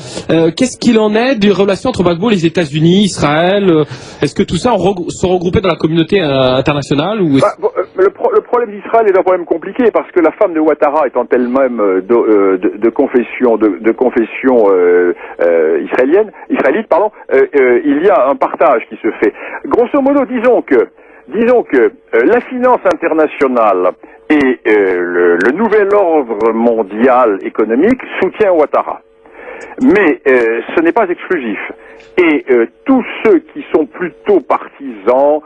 Qu'est-ce qu'il en est des relations entre Gbagbo, les États-Unis, Israël? Est-ce que tout ça sont regroupés dans la communauté internationale ou le problème d'Israël est un problème compliqué parce que la femme de Ouattara étant elle-même de confession israélite, il y a un partage qui se fait. Grosso modo, disons que la finance internationale et le nouvel ordre mondial économique soutient Ouattara. Mais ce n'est pas exclusif. Et tous ceux qui sont plutôt partisans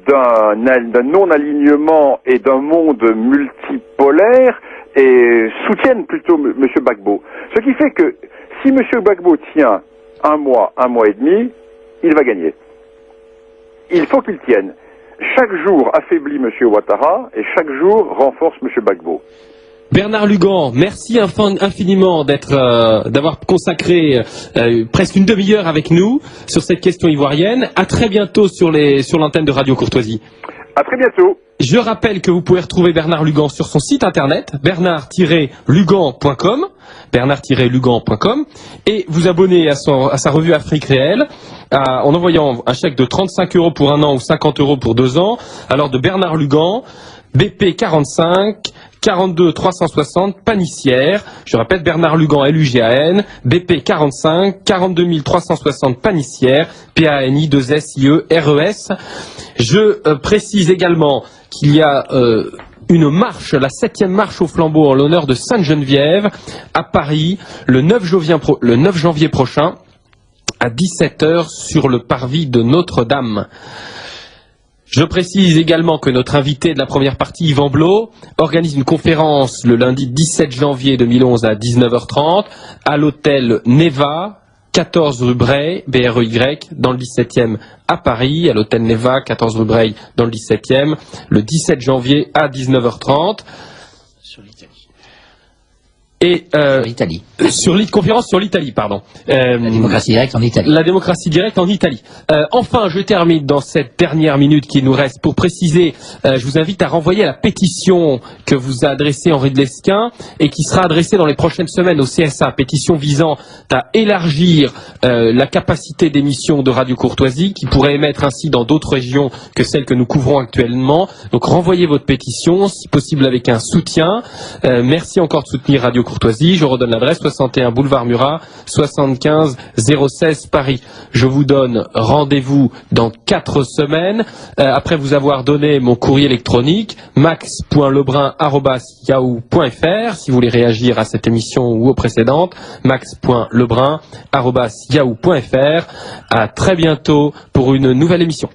d'un non-alignement et d'un monde multipolaire soutiennent plutôt M. Gbagbo. Ce qui fait que si M. Gbagbo tient un mois et demi, il va gagner. Il faut qu'il tienne. Chaque jour affaiblit M. Ouattara et chaque jour renforce M. Gbagbo. Bernard Lugan, merci infiniment d'avoir consacré presque une demi-heure avec nous sur cette question ivoirienne. À très bientôt sur l'antenne de Radio Courtoisie. À très bientôt. Je rappelle que vous pouvez retrouver Bernard Lugan sur son site internet, bernard-lugan.com, et vous abonner à sa revue Afrique Réelle, en envoyant un chèque de 35 € pour un an ou 50 € pour 2 ans, alors de Bernard Lugan, BP 45 42 360 Panissière. Je répète, Bernard Lugan, LUGAN, BP 45 42 360 Panissière, PANI 2SIE RES. Je précise également qu'il y a une marche, la 7e marche au flambeau en l'honneur de Sainte-Geneviève à Paris le 9 janvier prochain, à 17h sur le parvis de Notre-Dame. Je précise également que notre invité de la première partie, Yvan Blot, organise une conférence le lundi 17 janvier 2011 à 19h30 à l'hôtel Neva, 14 rue Breil, BREY, dans le 17e à Paris, à l'hôtel Neva, 14 rue Breil, dans le 17e, le 17 janvier à 19h30. Sur l'Italie. Et Sur l'Italie. Conférence sur l'Italie, pardon. La démocratie directe en Italie. La démocratie directe en Italie. Enfin, je termine dans cette dernière minute qui nous reste pour préciser, je vous invite à renvoyer la pétition que vous a adressée Henri de Lesquen et qui sera adressée dans les prochaines semaines au CSA, pétition visant à élargir la capacité d'émission de Radio Courtoisie qui pourrait émettre ainsi dans d'autres régions que celles que nous couvrons actuellement. Donc renvoyez votre pétition, si possible avec un soutien. Merci encore de soutenir Radio Courtoisie. Je redonne l'adresse 61 boulevard Murat, 75 016 Paris. Je vous donne rendez-vous dans 4 semaines, après vous avoir donné mon courrier électronique, max.lebrun@yahoo.fr, si vous voulez réagir à cette émission ou aux précédentes, max.lebrun@yahoo.fr. À très bientôt pour une nouvelle émission.